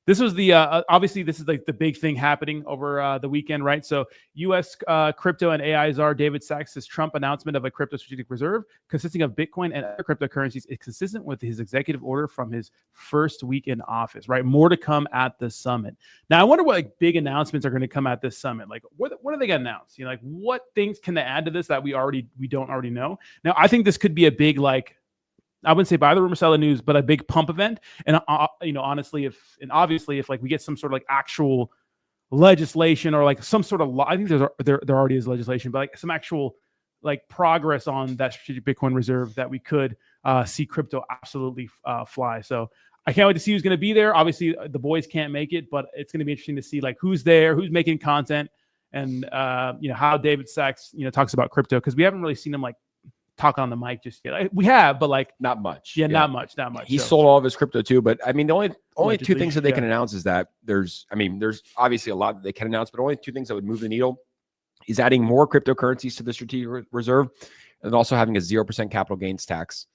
This was the obviously this is like the big thing happening over the weekend, right? So U.S. crypto and AI czar David Sachs' Trump announcement of a crypto strategic reserve consisting of Bitcoin and other cryptocurrencies is consistent with his executive order from his first week in office, right? More to come at the summit. Now, I wonder what like big announcements are going to come at this summit. Like, what are they going to announce? Like, what things can they add to this that we don't already know? Now, I think this could be a big I wouldn't say buy the rumor, sell the news, but a big pump event. And honestly, obviously, if like we get some sort of like actual legislation or like some sort of I think there already is legislation, but like some actual like progress on that strategic Bitcoin reserve, that we could see crypto absolutely fly. So I can't wait to see who's going to be there. Obviously, the boys can't make it, but it's going to be interesting to see like who's there, who's making content, and how David Sachs talks about crypto, because we haven't really seen him like talk on the mic just yet. We have, but like not much. Yeah, not much. He sold all of his crypto too, but I mean, the only two things that they can announce is that there's obviously a lot that they can announce, but only two things that would move the needle is adding more cryptocurrencies to the strategic reserve, and also having a 0% capital gains tax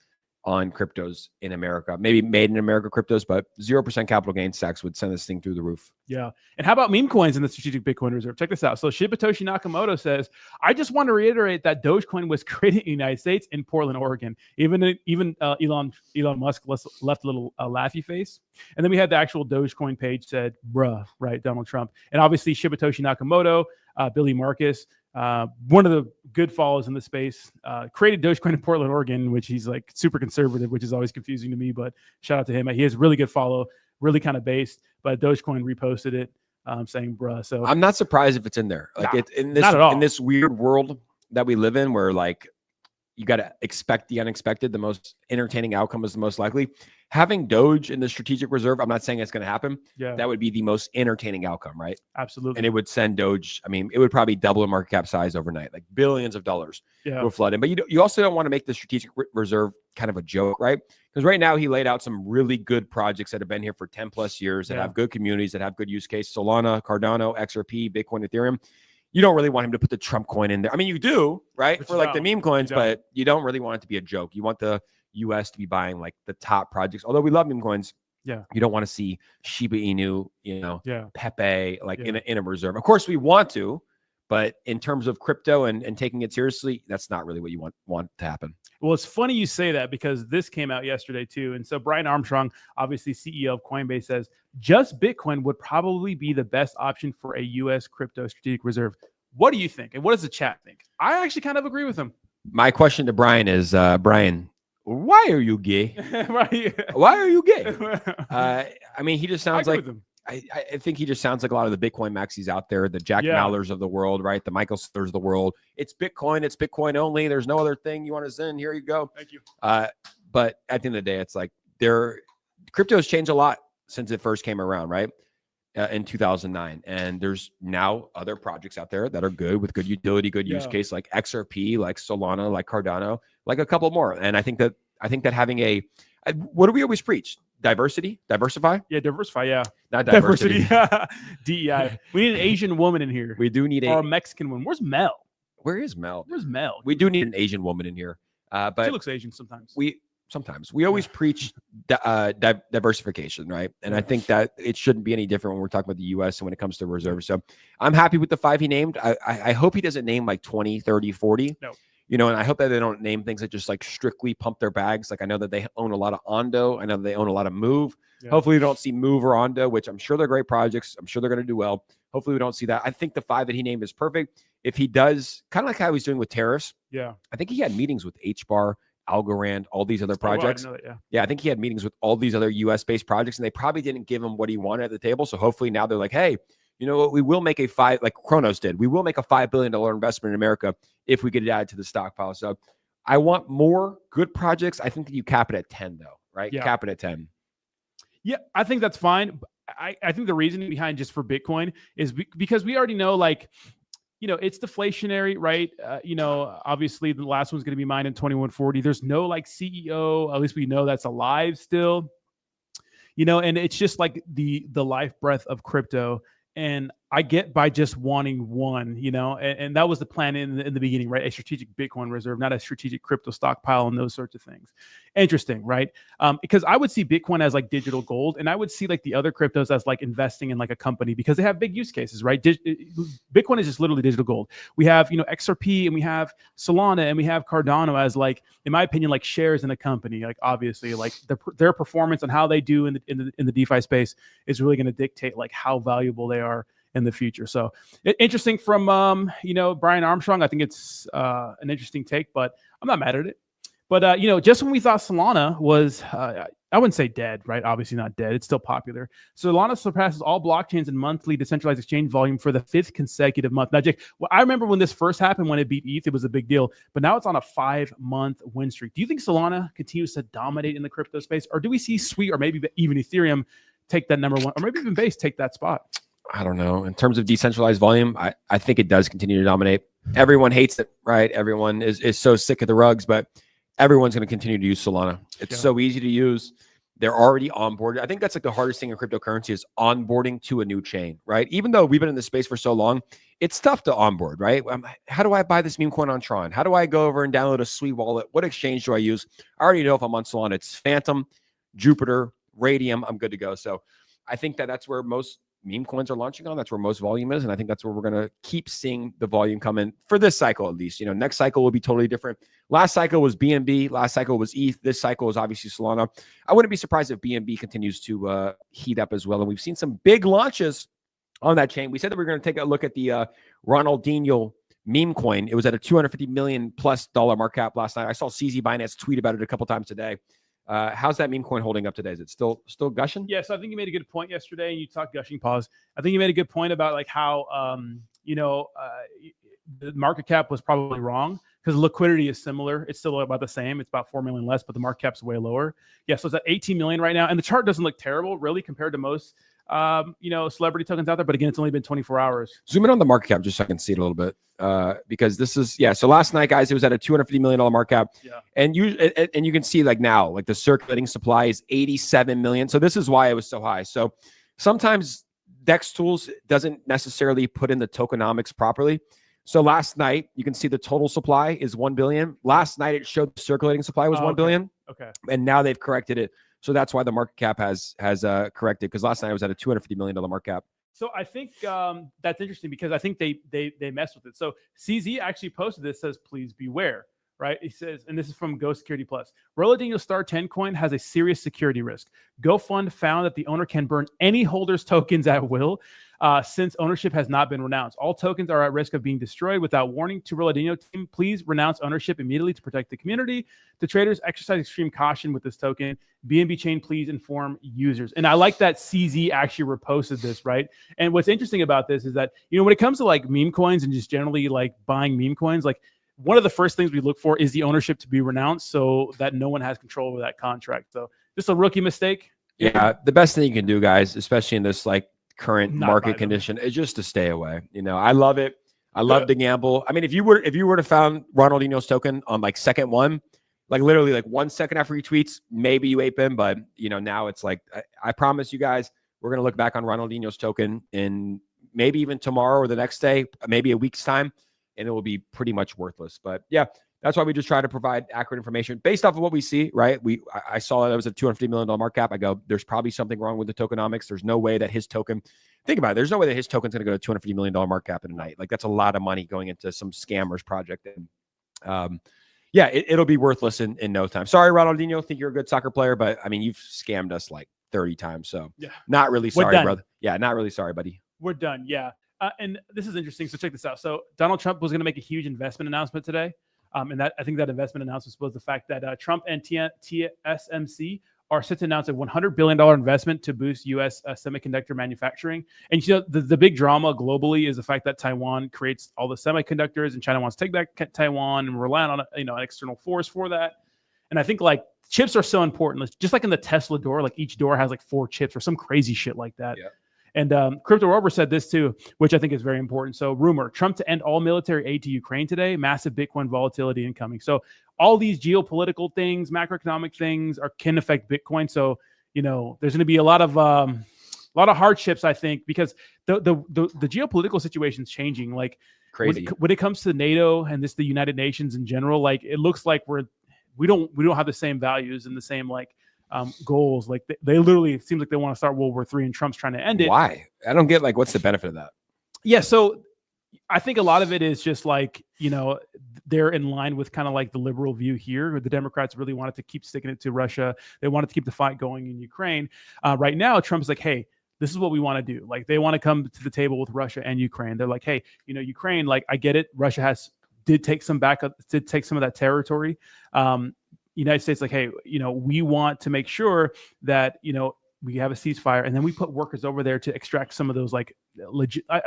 on cryptos in America. Maybe made in America cryptos, but 0% capital gains tax would send this thing through the roof. Yeah. And how about meme coins in the strategic Bitcoin reserve? Check this out. So Shibatoshi Nakamoto says, I just want to reiterate that Dogecoin was created in the United States in Portland, Oregon. Even Elon Musk left a little laughy face. And then we had the actual Dogecoin page said, bruh, right, Donald Trump. And obviously Shibatoshi Nakamoto, Billy Marcus, one of the good follows in the space, created Dogecoin in Portland, Oregon, which he's like super conservative, which is always confusing to me, but shout out to him. He has really good follow, really kind of based, but Dogecoin reposted it saying bruh. So I'm not surprised if it's in there. Like in this weird world that we live in where like you got to expect the unexpected, the most entertaining outcome is the most likely. Having Doge in the strategic reserve, I'm not saying it's going to happen. Yeah, that would be the most entertaining outcome, right? Absolutely. And it would send Doge. I mean, it would probably double the market cap size overnight, like billions of dollars will flood in. But you also don't want to make the strategic reserve kind of a joke, right? Because right now he laid out some really good projects that have been here for 10 plus years that have good communities, that have good use case. Solana, Cardano, XRP, Bitcoin, Ethereum. You don't really want him to put the Trump coin in there. I mean, you do, right? For like the meme coins, but you don't really want it to be a joke. You want the US to be buying like the top projects. Although we love meme coins. Yeah. You don't want to see Shiba Inu, Pepe, like in a reserve. Of course we want to, but in terms of crypto and taking it seriously, that's not really what you want to happen. Well, it's funny you say that because this came out yesterday too. And so Brian Armstrong, obviously CEO of Coinbase, says just Bitcoin would probably be the best option for a US crypto strategic reserve. What do you think? And what does the chat think? I actually kind of agree with him. My question to Brian is, Brian, why are you gay? Why are you gay? I mean, he just sounds like, I think he just sounds like a lot of the Bitcoin maxis out there, the Jack Mallers of the world, right? The Michael Saylors of the world. It's Bitcoin only. There's no other thing you want to send. Here you go. Thank you. But at the end of the day, it's like crypto has changed a lot since it first came around, right? In 2009. And there's now other projects out there that are good with good utility, good use case, like XRP, like Solana, like Cardano, like a couple more. And I think that having what do we always preach? Diversify? Yeah, diversify. Yeah. Not diversity. DEI. We need an Asian woman in here. We do need a Mexican woman. Where's Mel? Where is Mel? Where's Mel? We do need an Asian woman in here. But she looks Asian sometimes. We always preach diversification, right? And I think that it shouldn't be any different when we're talking about the US and when it comes to reserves. So I'm happy with the 5 he named. I hope he doesn't name like 20, 30, 40. No. And I hope that they don't name things that just like strictly pump their bags. Like I know that they own a lot of Ondo. I know that they own a lot of Move. Yeah. Hopefully we don't see Move or Ondo, which I'm sure they're great projects. I'm sure they're going to do well. Hopefully we don't see that. I think the 5 that he named is perfect. If he does, kind of like how he's doing with tariffs. Yeah. I think he had meetings with HBAR, Algorand, all these other projects. Oh, I didn't know that, I think he had meetings with all these other US-based projects, and they probably didn't give him what he wanted at the table. So hopefully now they're like, hey, you know what? We will make like Kronos did. We will make a $5 billion investment in America if we get it added to the stockpile. So I want more good projects. I think that you cap it at 10, though, right? Yeah. Cap it at 10. Yeah, I think that's fine. I think the reasoning behind just for Bitcoin is because we already know, like, it's deflationary, right? Obviously the last one's going to be mined in 2140. There's no like CEO, at least we know that's alive still, and it's just like the life breath of crypto. And I get by just wanting one, and that was the plan in the beginning, right? A strategic Bitcoin reserve, not a strategic crypto stockpile and those sorts of things. Interesting, right? Because I would see Bitcoin as like digital gold, and I would see like the other cryptos as like investing in like a company because they have big use cases, right? Bitcoin is just literally digital gold. We have, XRP, and we have Solana, and we have Cardano as like, in my opinion, like shares in a company. Like obviously, like their performance and how they do in the DeFi space is really going to dictate like how valuable they are in the future. So interesting from Brian Armstrong. I think it's an interesting take, but I'm not mad at it. But just when we thought Solana was I wouldn't say dead, right? Obviously not dead. It's still popular. Solana surpasses all blockchains in monthly decentralized exchange volume for the 5th consecutive month. Now, Jake, I remember when this first happened, when it beat ETH, it was a big deal. But now it's on a 5-month win streak. Do you think Solana continues to dominate in the crypto space, or do we see Sweet or maybe even Ethereum take that number 1, or maybe even Base take that spot? I don't know. In terms of decentralized volume, I think it does continue to dominate. Everyone hates it, right? Everyone is so sick of the rugs, but everyone's going to continue to use Solana. It's so easy to use. They're already onboarded. I think that's like the hardest thing in cryptocurrency is onboarding to a new chain, right? Even though we've been in this space for so long, it's tough to onboard, right? How do I buy this meme coin on Tron? How do I go over and download a sweet wallet? What exchange do I use? I already know if I'm on Solana, it's Phantom, Jupiter, Radium. I'm good to go. So I think that that's where most meme coins are launching on. That's where most volume is. And I think that's where we're going to keep seeing the volume come in for this cycle, at least. Next cycle will be totally different. Last cycle was BNB. Last cycle was ETH. This cycle is obviously Solana. I wouldn't be surprised if BNB continues to heat up as well. And we've seen some big launches on that chain. We said that we were going to take a look at the Ronaldinho meme coin. It was at a $250 million+ market cap last night. I saw CZ Binance tweet about it a couple times today. How's that meme coin holding up today? Is it still gushing? Yeah, so I think you made a good point yesterday, and you talked gushing pause. I think you made a good point about like how the market cap was probably wrong because liquidity is similar. It's still about the same. It's about 4 million less, but the market cap's way lower. Yeah, so it's at 18 million right now, and the chart doesn't look terrible really compared to most celebrity tokens out there. But again, it's only been 24 hours. Zoom in on the market cap just so I can see it a little bit. Because this is, so last night, guys, it was at a $250 million market cap. Yeah. And you can see like now, like the circulating supply is 87 million. So this is why it was so high. So sometimes DEX tools doesn't necessarily put in the tokenomics properly. So last night, you can see the total supply is 1 billion. Last night, it showed the circulating supply was 1 billion. Okay. And now they've corrected it. So that's why the market cap has corrected, because last night it was at a $250 million market cap. So I think that's interesting because I think they mess with it. So CZ actually posted this, says, please beware, right? He says, and this is from Go Security Plus. Ronaldinho Star 10 coin has a serious security risk. GoFund found that the owner can burn any holder's tokens at will since ownership has not been renounced. All tokens are at risk of being destroyed without warning. To Ronaldinho team, please renounce ownership immediately to protect the community. To traders, exercise extreme caution with this token. BNB chain, please inform users. And I like that CZ actually reposted this, right? And what's interesting about this is that, when it comes to like meme coins and just generally like buying meme coins, like one of the first things we look for is the ownership to be renounced so that no one has control over that contract. So just a rookie mistake. Yeah, the best thing you can do, guys, especially in this like current market condition, is just to stay away. I love it. I love to gamble. I mean, if you were to found Ronaldinho's token on like second one, like literally like 1 second after he tweets, maybe you ape him. But now it's like, I promise you guys, we're gonna look back on Ronaldinho's token in maybe even tomorrow or the next day, maybe a week's time, and it will be pretty much worthless. But yeah, that's why we just try to provide accurate information based off of what we see, right? I saw that it was a $250 million market cap. I go, there's probably something wrong with the tokenomics. There's no way that his token, think about it, there's no way that his token's going to go to $250 million market cap in a night. Like that's a lot of money going into some scammers project. And it'll be worthless in no time. Sorry, Ronaldinho, think you're a good soccer player, but I mean, you've scammed us like 30 times. So not really sorry, brother. Yeah, not really sorry, buddy. We're done. Yeah. And this is interesting. So check this out. So Donald Trump was going to make a huge investment announcement today. And I think that investment announcement was the fact that Trump and TSMC are set to announce a $100 billion investment to boost U.S. Semiconductor manufacturing. And the big drama globally is the fact that Taiwan creates all the semiconductors, and China wants to take back Taiwan and rely on an external force for that. And I think like chips are so important. Just like in the Tesla door, like each door has like 4 chips or some crazy shit like that. Yeah. And Crypto Rover said this too, which I think is very important. So rumor, Trump to end all military aid to Ukraine today, massive Bitcoin volatility incoming. So all these geopolitical things, macroeconomic things can affect Bitcoin. So, there's going to be a lot of hardships, I think, because the geopolitical situation is changing. Like crazy. When it comes to NATO and the United Nations in general, like it looks like we don't have the same values and the same goals. Like they literally, it seems like they want to start World War III, and Trump's trying to end it. Why? I don't get what's the benefit of that? Yeah, so I think a lot of it is just they're in line with kind of like the liberal view here, where the Democrats really wanted to keep sticking it to Russia. They wanted to keep the fight going in Ukraine. Right now, Trump's like, hey, this is what we want to do. Like they want to come to the table with Russia and Ukraine. They're like, hey, Ukraine, like I get it. Russia did take some of that territory. United States, like, hey, we want to make sure that, we have a ceasefire, and then we put workers over there to extract some of those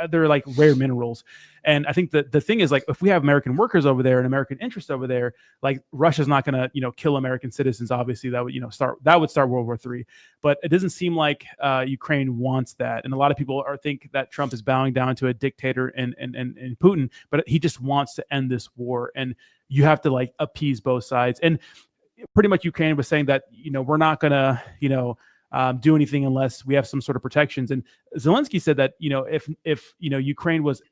they're like rare minerals. And I think the thing is, like, if we have American workers over there and American interests over there, like Russia's not going to, kill American citizens. Obviously that would, start World War III, but it doesn't seem like Ukraine wants that. And a lot of people think that Trump is bowing down to a dictator and Putin, but he just wants to end this war. And you have to appease both sides. And pretty much Ukraine was saying that, we're not going to, do anything unless we have some sort of protections. And Zelensky said that, if Ukraine was,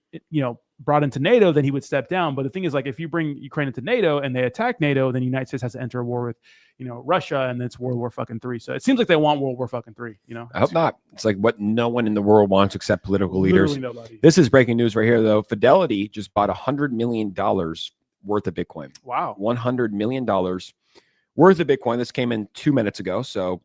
brought into NATO, then he would step down. But the thing is, like, if you bring Ukraine into NATO and they attack NATO, then the United States has to enter a war with, Russia, and it's World War fucking III. So it seems like they want World War fucking III. I hope not. It's like what no one in the world wants except political leaders. Literally nobody. This is breaking news right here, though. Fidelity just bought $100 million worth of Bitcoin. Wow. $100 million worth of Bitcoin. This came in 2 minutes ago. So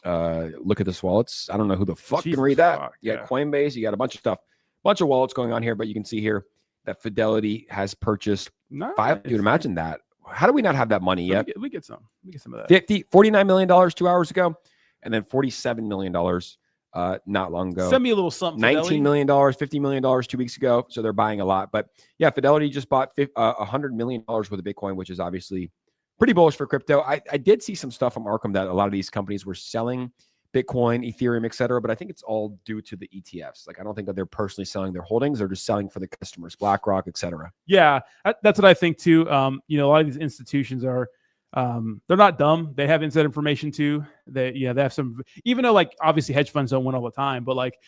look at this wallets. I don't know who the fuck can read that. You got Coinbase. You got a bunch of stuff. Bunch of wallets going on here, but you can see here that Fidelity has purchased five. Dude, imagine that. How do we not have that money yet? We get some. We get some of that. $49 million 2 hours ago, and then $47 million not long ago. Send me a little something. $19 million, $50 million 2 weeks ago. So they're buying a lot. But yeah, Fidelity just bought $100 million worth of Bitcoin, which is obviously pretty bullish for crypto. I did see some stuff from Arkham that a lot of these companies were selling Bitcoin, Ethereum, etc. But I think it's all due to the ETFs. Like, I don't think that they're personally selling their holdings. They're just selling for the customers, BlackRock, etc. Yeah, that's what I think too. A lot of these institutions are, they're not dumb. They have inside information too. They have some, even though, like, obviously hedge funds don't win all the time, but like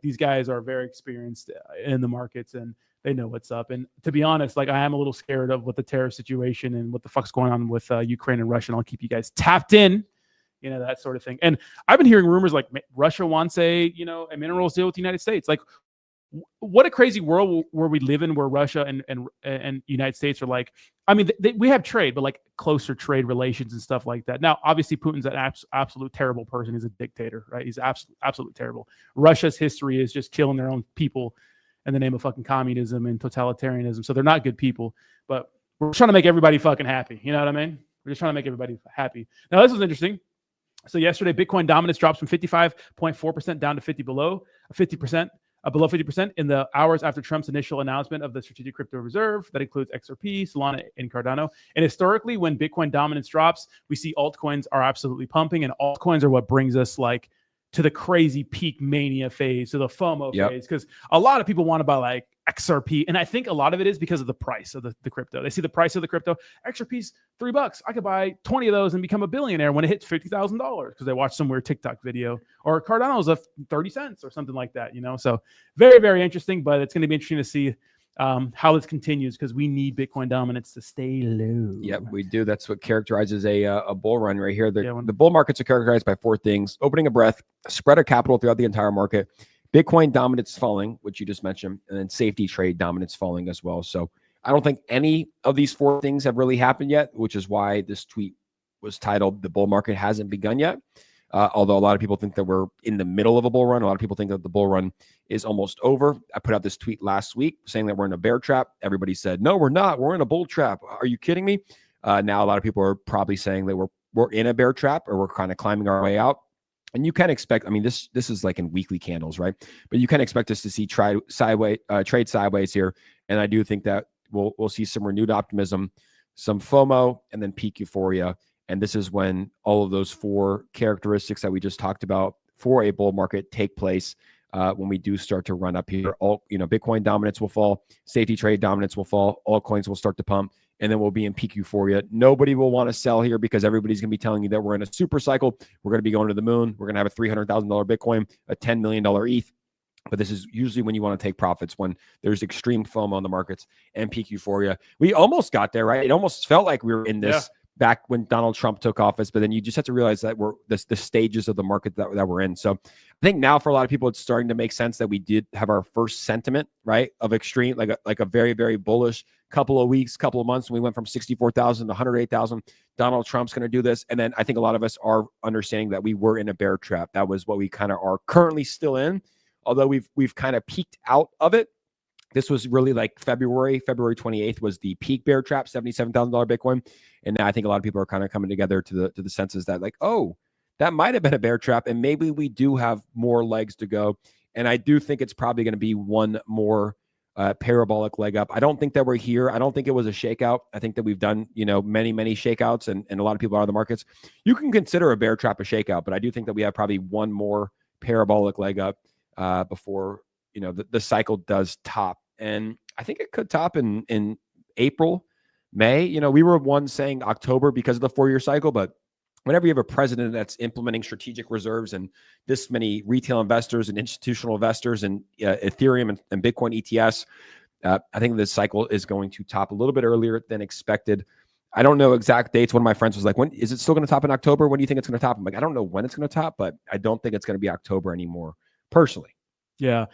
these guys are very experienced in the markets and they know what's up. And to be honest, like, I am a little scared of what the terror situation and what the fuck's going on with Ukraine and Russia. And I'll keep you guys tapped in. That sort of thing. And I've been hearing rumors like Russia wants a minerals deal with the United States. Like, what a crazy world where we live in, where Russia and United States are like, I mean, we have trade, but like closer trade relations and stuff like that. Now, obviously, Putin's an absolute terrible person. He's a dictator, right? He's absolutely terrible. Russia's history is just killing their own people in the name of fucking communism and totalitarianism. So they're not good people, but we're trying to make everybody fucking happy. You know what I mean? We're just trying to make everybody happy. Now, this was interesting. So yesterday, Bitcoin dominance drops from 55.4% down to 50% below 50% in the hours after Trump's initial announcement of the strategic crypto reserve that includes XRP, Solana, and Cardano. And historically, when Bitcoin dominance drops, we see altcoins are absolutely pumping, and altcoins are what brings us like to the crazy peak mania phase, to the FOMO phase, because a lot of people want to buy like XRP. And I think a lot of it is because of the price of the crypto. They see the price of the crypto. XRP's $3. I could buy 20 of those and become a billionaire when it hits $50,000 because they watched some weird TikTok video. Or Cardano's a 30 cents or something like that, So very, very interesting, but it's going to be interesting to see how this continues because we need Bitcoin dominance to stay low. Yep, we do. That's what characterizes a bull run right here. The bull markets are characterized by four things: opening a breath, spread of capital throughout the entire market, Bitcoin dominance falling, which you just mentioned, and then safety trade dominance falling as well. So I don't think any of these four things have really happened yet, which is why this tweet was titled "The Bull Market Hasn't Begun Yet." Although a lot of people think that we're in the middle of a bull run, a lot of people think that the bull run is almost over. I put out this tweet last week saying that we're in a bear trap. Everybody said, no, we're not. We're in a bull trap. Are you kidding me? Now a lot of people are probably saying that we're in a bear trap or we're kind of climbing our way out. And you can expect, I mean, this is like in weekly candles, right? But you can expect us to see trade sideways here. And I do think that we'll see some renewed optimism, some FOMO, and then peak euphoria. And this is when all of those four characteristics that we just talked about for a bull market take place. When we do start to run up here, Bitcoin dominance will fall, safety trade dominance will fall, altcoins will start to pump, and then we'll be in peak euphoria. Nobody will want to sell here because everybody's going to be telling you that we're in a super cycle. We're going to be going to the moon. We're going to have a $300,000 Bitcoin, a $10 million ETH. But this is usually when you want to take profits, when there's extreme FOMO on the markets and peak euphoria. We almost got there, right? It almost felt like we were in this back when Donald Trump took office, but then you just have to realize that we're the stages of the market that we're in. So I think now for a lot of people, it's starting to make sense that we did have our first sentiment, right, of extreme, like a very, very bullish couple of weeks, couple of months. When we went from 64,000 to 108,000, Donald Trump's going to do this. And then I think a lot of us are understanding that we were in a bear trap. That was what we kind of are currently still in, although we've kind of peaked out of it. This was really like February 28th was the peak bear trap, $77,000 Bitcoin. And now I think a lot of people are kind of coming together to the senses that like, oh, that might have been a bear trap. And maybe we do have more legs to go. And I do think it's probably going to be one more parabolic leg up. I don't think that we're here. I don't think it was a shakeout. I think that we've done, many, many shakeouts and a lot of people are on the markets. You can consider a bear trap a shakeout, but I do think that we have probably one more parabolic leg up before the cycle does top. And I think it could top in April, May. You know, we were one saying October because of the 4-year cycle, but whenever you have a president that's implementing strategic reserves and this many retail investors and institutional investors and Ethereum and Bitcoin ETFs, I think this cycle is going to top a little bit earlier than expected. I don't know exact dates. One of my friends was like, when is it still going to top in October? When do you think it's going to top? I'm like, I don't know when it's going to top, but I don't think it's going to be October anymore, personally. Yeah.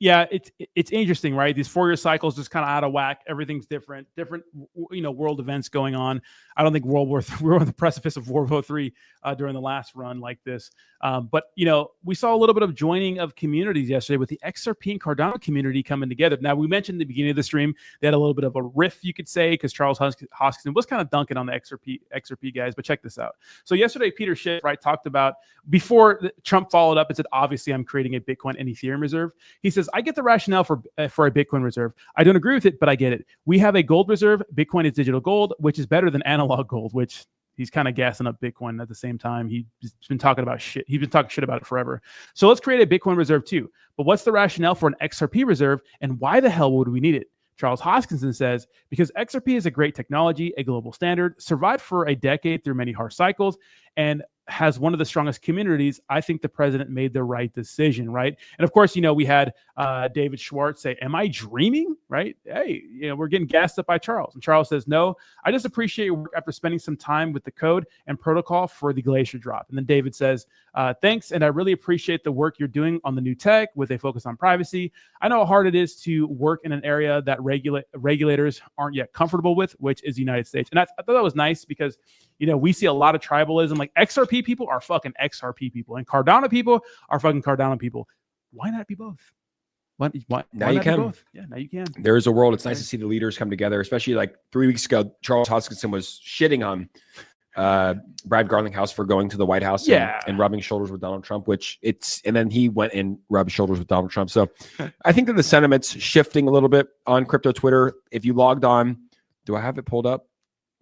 It's interesting, right? These 4-year cycles just kind of out of whack. Everything's different, world events going on. I don't think we're on the precipice of World War III during the last run like this. But we saw a little bit of joining of communities yesterday with the XRP and Cardano community coming together. Now, we mentioned at the beginning of the stream, they had a little bit of a riff, you could say, because Charles Hoskinson was kind of dunking on the XRP guys. But check this out. So yesterday, Peter Schiff, right, talked about, before Trump followed up and said, obviously, I'm creating a Bitcoin and Ethereum reserve. He says, I get the rationale for a Bitcoin reserve. I don't agree with it, but I get it. We have a gold reserve. Bitcoin is digital gold, which is better than analog gold, which he's kind of gassing up Bitcoin at the same time. He's been talking about shit. He's been talking shit about it forever. So let's create a Bitcoin reserve too. But what's the rationale for an XRP reserve, and why the hell would we need it? Charles Hoskinson says, because XRP is a great technology, a global standard, survived for a decade through many harsh cycles, and has one of the strongest communities. I think the president made the right decision, right? And of course, we had David Schwartz say, am I dreaming, right? Hey, we're getting gassed up by Charles. And Charles says, no, I just appreciate your work after spending some time with the code and protocol for the Glacier drop. And then David says, thanks, and I really appreciate the work you're doing on the new tech with a focus on privacy. I know how hard it is to work in an area that regulators aren't yet comfortable with, which is the United States. And I thought that was nice because, we see a lot of tribalism. Like XRP people are fucking XRP people, and Cardano people are fucking Cardano people. Why not be both? Why now you can. Both? Yeah, now you can. There is a world. It's nice to see the leaders come together, especially like 3 weeks ago, Charles Hoskinson was shitting on Brad Garlinghouse for going to the White House and rubbing shoulders with Donald Trump, and then he went and rubbed shoulders with Donald Trump. So I think that the sentiment's shifting a little bit on crypto Twitter. If you logged on, do I have it pulled up?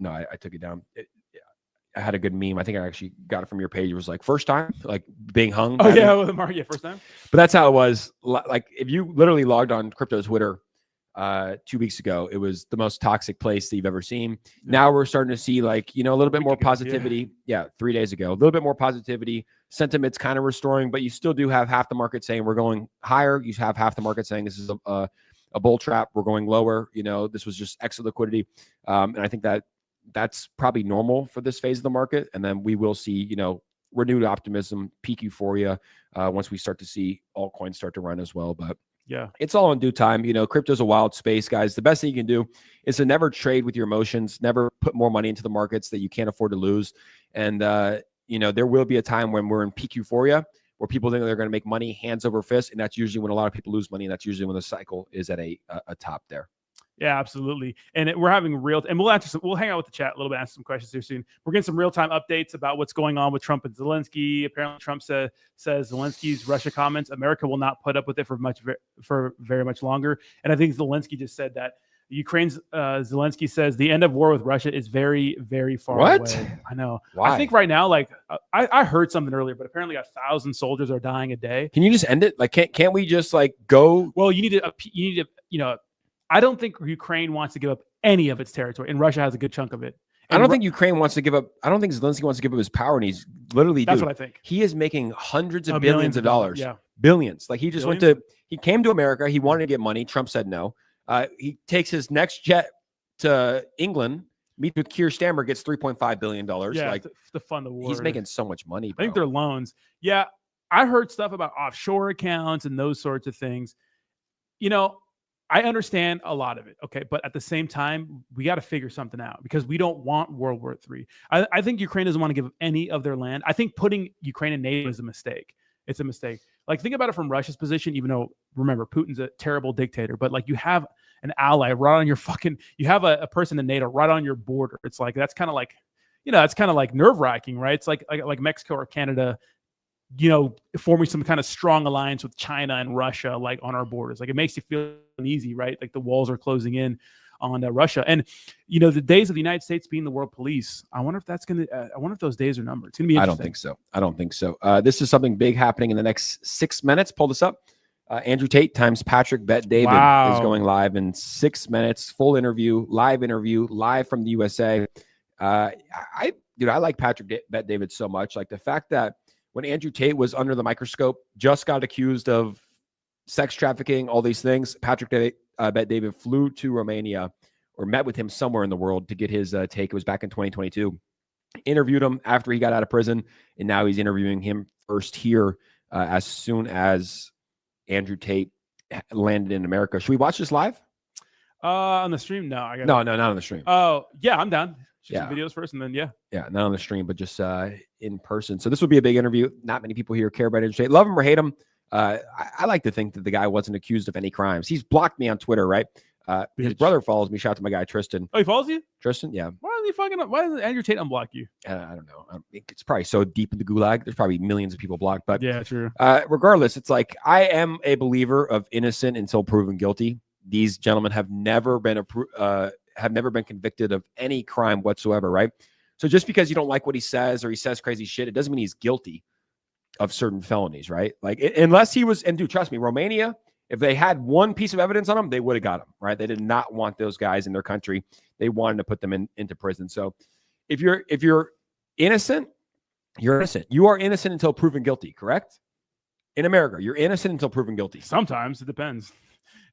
No, I took it down. I had a good meme. I think I actually got it from your page. It was like first time, like being hung. Oh yeah, with the market, yeah, first time. But that's how it was. Like if you literally logged on crypto Twitter 2 weeks ago, it was the most toxic place that you've ever seen. Yeah. Now we're starting to see a little bit more positivity. Yeah, 3 days ago, a little bit more positivity. Sentiment's kind of restoring, but you still do have half the market saying we're going higher. You have half the market saying this is a bull trap. We're going lower. This was just extra liquidity, and I think that's probably normal for this phase of the market. And then we will see, renewed optimism, peak euphoria once we start to see altcoins start to run as well. But yeah, it's all in due time. Crypto's a wild space, guys. The best thing you can do is to never trade with your emotions, never put more money into the markets that you can't afford to lose. And, there will be a time when we're in peak euphoria where people think they're going to make money hands over fist. And that's usually when a lot of people lose money. And that's usually when the cycle is at a top there. Yeah, absolutely. And we're having and we'll hang out with the chat a little bit, answer some questions here soon. We're getting some real-time updates about what's going on with Trump and Zelensky. Apparently Trump says Zelensky's Russia comments, America will not put up with it for very much longer. And I think Zelensky just said that Ukraine's Zelensky says the end of war with Russia is very, very far away. I know. Why? I think right now, I heard something earlier, but apparently 1,000 soldiers are dying a day. Can you just end it? Can't we just go? Well, you need to, I don't think Ukraine wants to give up any of its territory, and Russia has a good chunk of it. And I don't think Ukraine wants to give up. I don't think Zelensky wants to give up his power, and he's literally. That's what I think. He is making hundreds of billions of dollars. Yeah, billions. He just he came to America. He wanted to get money. Trump said no. He takes his next jet to England, meets with Keir Starmer, gets $3.5 billion. Yeah, to fund the war. He's making so much money, bro. I think they're loans. Yeah, I heard stuff about offshore accounts and those sorts of things. I understand a lot of it, okay? But at the same time, we got to figure something out because we don't want World War III. I think Ukraine doesn't want to give up any of their land. I think putting Ukraine in NATO is a mistake. It's a mistake. Think about it from Russia's position, even though, remember, Putin's a terrible dictator, but you have an ally right on your you have a person in NATO right on your border. It's that's kind of that's kind of nerve-wracking, right? It's like Mexico or Canada, forming some kind of strong alliance with China and Russia, on our borders. It makes you feel uneasy, right? The walls are closing in on Russia. And, the days of the United States being the world police, I wonder if I wonder if those days are numbered. It's going to be interesting. I don't think so. This is something big happening in the next 6 minutes. Pull this up. Andrew Tate times Patrick Bet David is going live in 6 minutes. Full interview, live from the USA. I like Patrick Bet David so much. Like the fact that when Andrew Tate was under the microscope, just got accused of sex trafficking, all these things, Patrick Bet David flew to Romania or met with him somewhere in the world to get his take. It was back in 2022. Interviewed him after he got out of prison, and now he's interviewing him first here as soon as Andrew Tate landed in America. Should we watch this live? On the stream? No, no, not on the stream. Oh, yeah, I'm down. Shoot some videos first, and then yeah, not on the stream, but just in person. So this will be a big interview. Not many people here care about Andrew Tate. Love him or hate him. I like to think that the guy wasn't accused of any crimes. He's blocked me on Twitter, right? His brother follows me. Shout out to my guy Tristan. Oh, he follows you? Tristan, yeah. Why does Andrew Tate unblock you? I don't know. It's probably so deep in the gulag. There's probably millions of people blocked. But yeah, true. Regardless, it's like I am a believer of innocent until proven guilty. These gentlemen have never been convicted of any crime whatsoever, right? So just because you don't like what he says or he says crazy shit, it doesn't mean he's guilty of certain felonies, right? Like unless he was, and dude, trust me, Romania, if they had one piece of evidence on him, they would have got him, right? They did not want those guys in their country. They wanted to put them into prison. So if you're innocent, you're innocent. You are innocent until proven guilty, correct? In America, you're innocent until proven guilty. Sometimes it depends.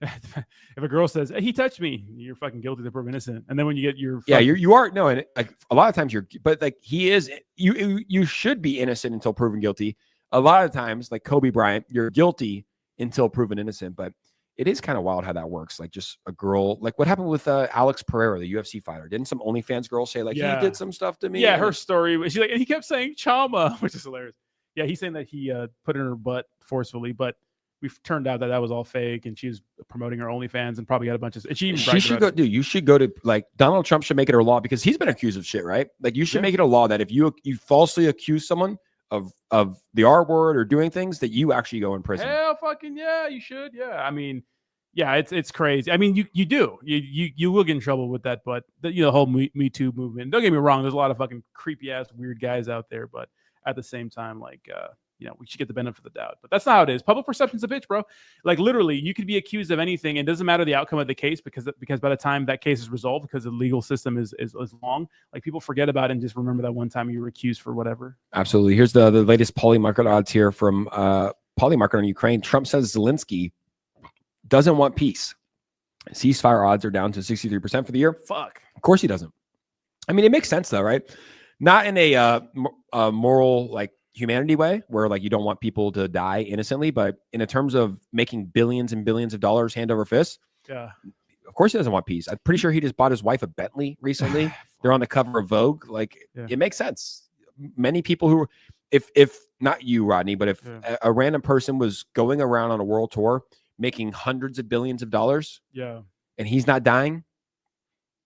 If a girl says, hey, he touched me, you're fucking guilty to proven innocent. And then when you get your you are no, and like a lot of times but like he is, you should be innocent until proven guilty. A lot of times, like Kobe Bryant, you're guilty until proven innocent. But it is kind of wild how that works. Like just a girl, like what happened with Alex Pereira, the UFC fighter. Didn't some OnlyFans girl say like he did some stuff to me? Yeah, her story was she like, and he kept saying Chama, which is hilarious. Yeah, he's saying that he put in her butt forcefully, but we've turned out that was all fake, and she was promoting her OnlyFans and probably got a bunch of. And she should go, dude. You should go to like Donald Trump should make it a law because he's been accused of shit, right? Like you should make it a law that if you falsely accuse someone of the R word or doing things, that you actually go in prison. Hell, fucking yeah, you should. Yeah, I mean, yeah, it's crazy. I mean, you will get in trouble with that, but the whole Me Too movement. Don't get me wrong. There's a lot of fucking creepy ass weird guys out there, but at the same time, like. We should get the benefit of the doubt, but that's not how it is. Public perception's a bitch, bro. Like literally, you could be accused of anything. It doesn't matter the outcome of the case because by the time that case is resolved, because the legal system is long, like people forget about it and just remember that one time you were accused for whatever. Absolutely. Here's the latest Polymarket odds here from Polymarket on Ukraine. Trump says Zelensky doesn't want peace. Ceasefire odds are down to 63% for the year. Fuck. Of course he doesn't. I mean, it makes sense though, right? Not in a moral like humanity way where like you don't want people to die innocently, but in terms of making billions and billions of dollars hand over fist, of course he doesn't want peace. I'm pretty sure he just bought his wife a Bentley recently. They're on the cover of Vogue. Like it makes sense. Many people who, if not you, Rodney, but if a random person was going around on a world tour making hundreds of billions of dollars, and he's not dying,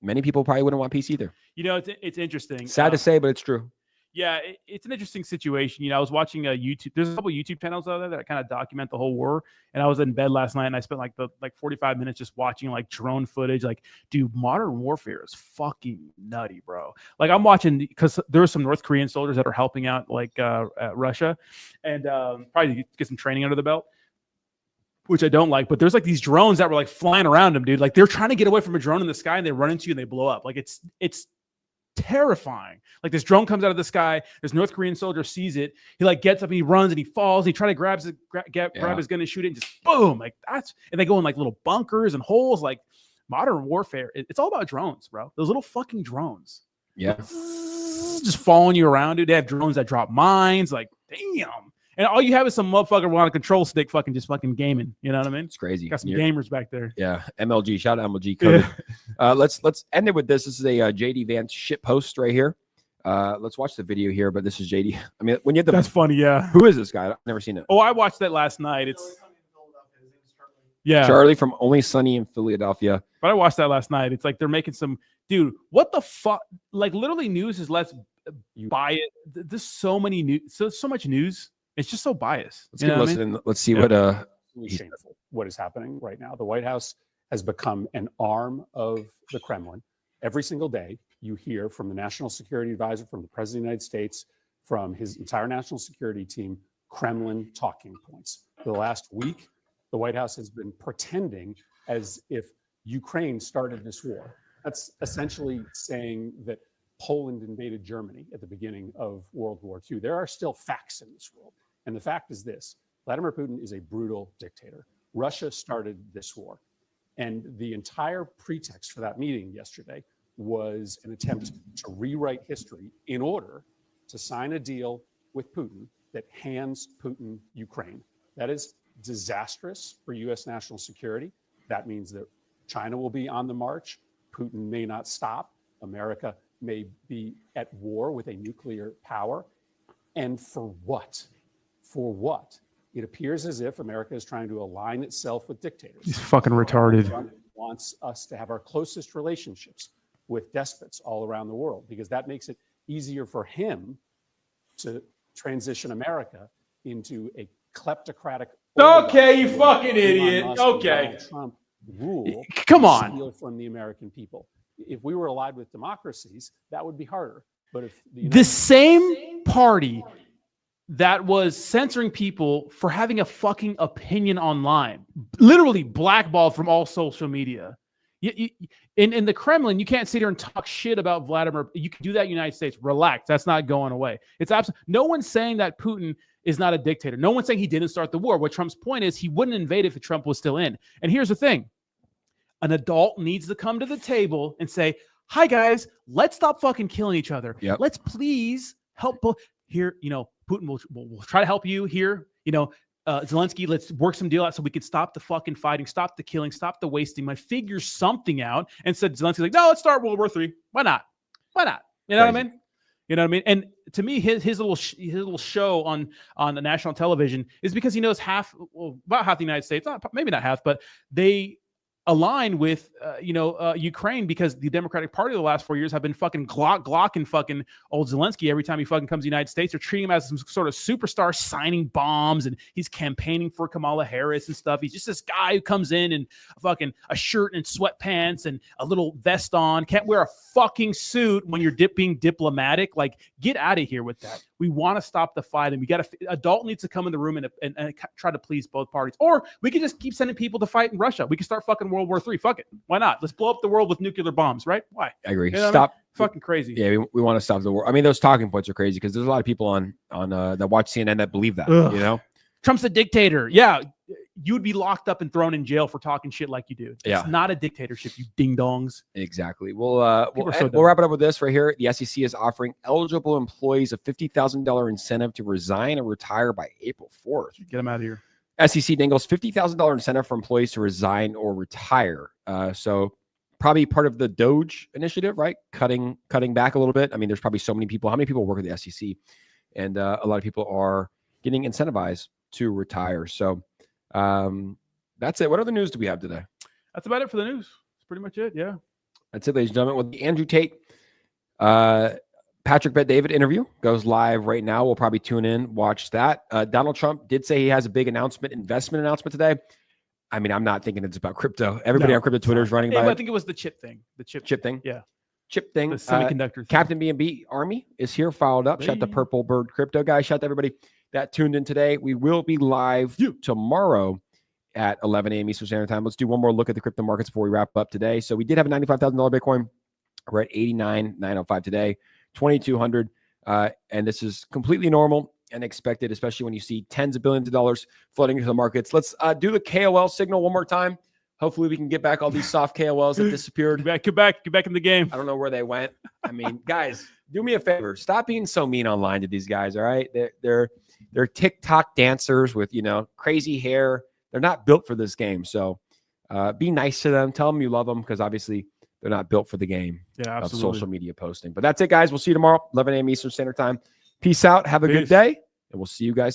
many people probably wouldn't want peace either. It's interesting. Sad to say, but it's true. Yeah, it's an interesting situation. I was watching YouTube. There's a couple of YouTube channels out there that kind of document the whole war. And I was in bed last night and I spent like 45 minutes just watching like drone footage. Like, dude, modern warfare is fucking nutty, bro. Like I'm watching because there are some North Korean soldiers that are helping out like Russia and probably get some training under the belt, which I don't like. But there's like these drones that were like flying around them, dude. Like they're trying to get away from a drone in the sky and they run into you and they blow up. Like it's terrifying. Like this drone comes out of the sky, this North Korean soldier sees it, he like gets up and he runs and he falls, he tries to grab his gun and shoot it and just boom, like that's, and they go in like little bunkers and holes. Like modern warfare, it's all about drones, bro. Those little fucking drones, just following you around, dude. They have drones that drop mines, like damn. And all you have is some motherfucker on a control stick fucking just fucking gaming. You know what I mean? It's crazy. Got some gamers back there. Yeah. MLG. Shout out MLG. Let's end it with this. This is a JD Vance shit post right here. Let's watch the video here, but this is JD. I mean, when you have that's funny. Yeah. Who is this guy? I've never seen it. Oh, I watched that last night. It's Charlie from Only Sunny in Philadelphia. But I watched that last night. It's like they're making some dude. What the fuck? Like literally news is less biased. There's so many news. So much news. It's just so biased. Let's give a listen. Let's see what shameful what is happening right now. The White House has become an arm of the Kremlin. Every single day, you hear from the National Security Advisor, from the President of the United States, from his entire national security team, Kremlin talking points. For the last week, The White House has been pretending as if Ukraine started this war. That's essentially saying that Poland invaded Germany at the beginning of World War II. There are still facts in this world. And the fact is this: Vladimir Putin is a brutal dictator. Russia started this war. And the entire pretext for that meeting yesterday was an attempt to rewrite history in order to sign a deal with Putin that hands Putin Ukraine. That is disastrous for U.S. national security. That means that China will be on the march. Putin may not stop. America may be at war with a nuclear power. And for what? For what? It appears as if America is trying to align itself with dictators. He's fucking retarded. Trump wants us to have our closest relationships with despots all around the world, because that makes it easier for him to transition America into a kleptocratic. Okay, you fucking idiot. Okay. Trump rule. Come on. Steal from the American people. If we were allied with democracies, that would be harder. But if the same party that was censoring people for having a fucking opinion online, literally blackballed from all social media. In the Kremlin, you can't sit here and talk shit about Vladimir. You can do that in the United States. Relax. That's not going away. It's absolutely no one's saying that Putin is not a dictator. No one's saying he didn't start the war. What Trump's point is, he wouldn't invade if Trump was still in. And here's the thing. An adult needs to come to the table and say, hi, guys, let's stop fucking killing each other. Yep. Let's please help here. Putin will try to help you here. Zelensky, let's work some deal out so we could stop the fucking fighting, stop the killing, stop the wasting. Might figure something out. And said Zelensky's like, no, let's start World War III. Why not? Why not? You know what I mean? You know what I mean? And to me, his little show on the national television is because he knows about half the United States, maybe not half, but they align with Ukraine, because the Democratic Party the last 4 years have been fucking glocking fucking old Zelensky every time he fucking comes to the United States. They're treating him as some sort of superstar, signing bombs, and he's campaigning for Kamala Harris and stuff. He's just this guy who comes in fucking a shirt and sweatpants and a little vest on, can't wear a fucking suit when you're being diplomatic. Like, get out of here with that. We want to stop the fight, and we got to. Adult needs to come in the room and try to please both parties, or we can just keep sending people to fight in Russia. We can start fucking World War III. Fuck it, why not? Let's blow up the world with nuclear bombs, right? Why? I agree. Stop. Fucking crazy. Yeah, we want to stop the war. I mean, those talking points are crazy because there's a lot of people on that watch CNN that believe that. Ugh. You know, Trump's a dictator. Yeah, you would be locked up and thrown in jail for talking shit like you do. It's not a dictatorship, you ding dongs. Exactly. We'll wrap it up with this right here. The SEC is offering eligible employees a $50,000 incentive to resign or retire by April 4th. Get them out of here. SEC dangles $50,000 incentive for employees to resign or retire. So probably part of the Doge initiative, right? Cutting back a little bit. I mean, there's probably so many people. How many people work at the SEC? And a lot of people are getting incentivized to retire. So that's it. What other news do we have today? That's about it for the news. That's pretty much it. Yeah. That's it, ladies and gentlemen. With the Andrew Tate, Patrick Bet-David interview goes live right now. We'll probably tune in, watch that. Donald Trump did say he has a big investment announcement today. I mean, I'm not thinking it's about crypto. Everybody on crypto Twitter is running by. I think it was the chip thing. The chip thing. Yeah. Chip thing. The semiconductor thing. Captain B&B Army is here, followed up. Shout out to Purple Bird Crypto guys. Shout out to everybody that tuned in today. We will be live tomorrow at 11 a.m. Eastern Standard Time. Let's do one more look at the crypto markets before we wrap up today. So we did have a $95,000 Bitcoin. We're at 89,905 today, 2,200. And this is completely normal and expected, especially when you see tens of billions of dollars flooding into the markets. Let's do the KOL signal one more time. Hopefully we can get back all these soft KOLs that disappeared. Get back in the game. I don't know where they went. I mean, guys, do me a favor. Stop being so mean online to these guys, all right? They're TikTok dancers with, crazy hair. They're not built for this game. So be nice to them. Tell them you love them, because obviously they're not built for the game of social media posting. But that's it, guys. We'll see you tomorrow, 11 a.m. Eastern Standard Time. Peace out. Have a good day, and we'll see you guys.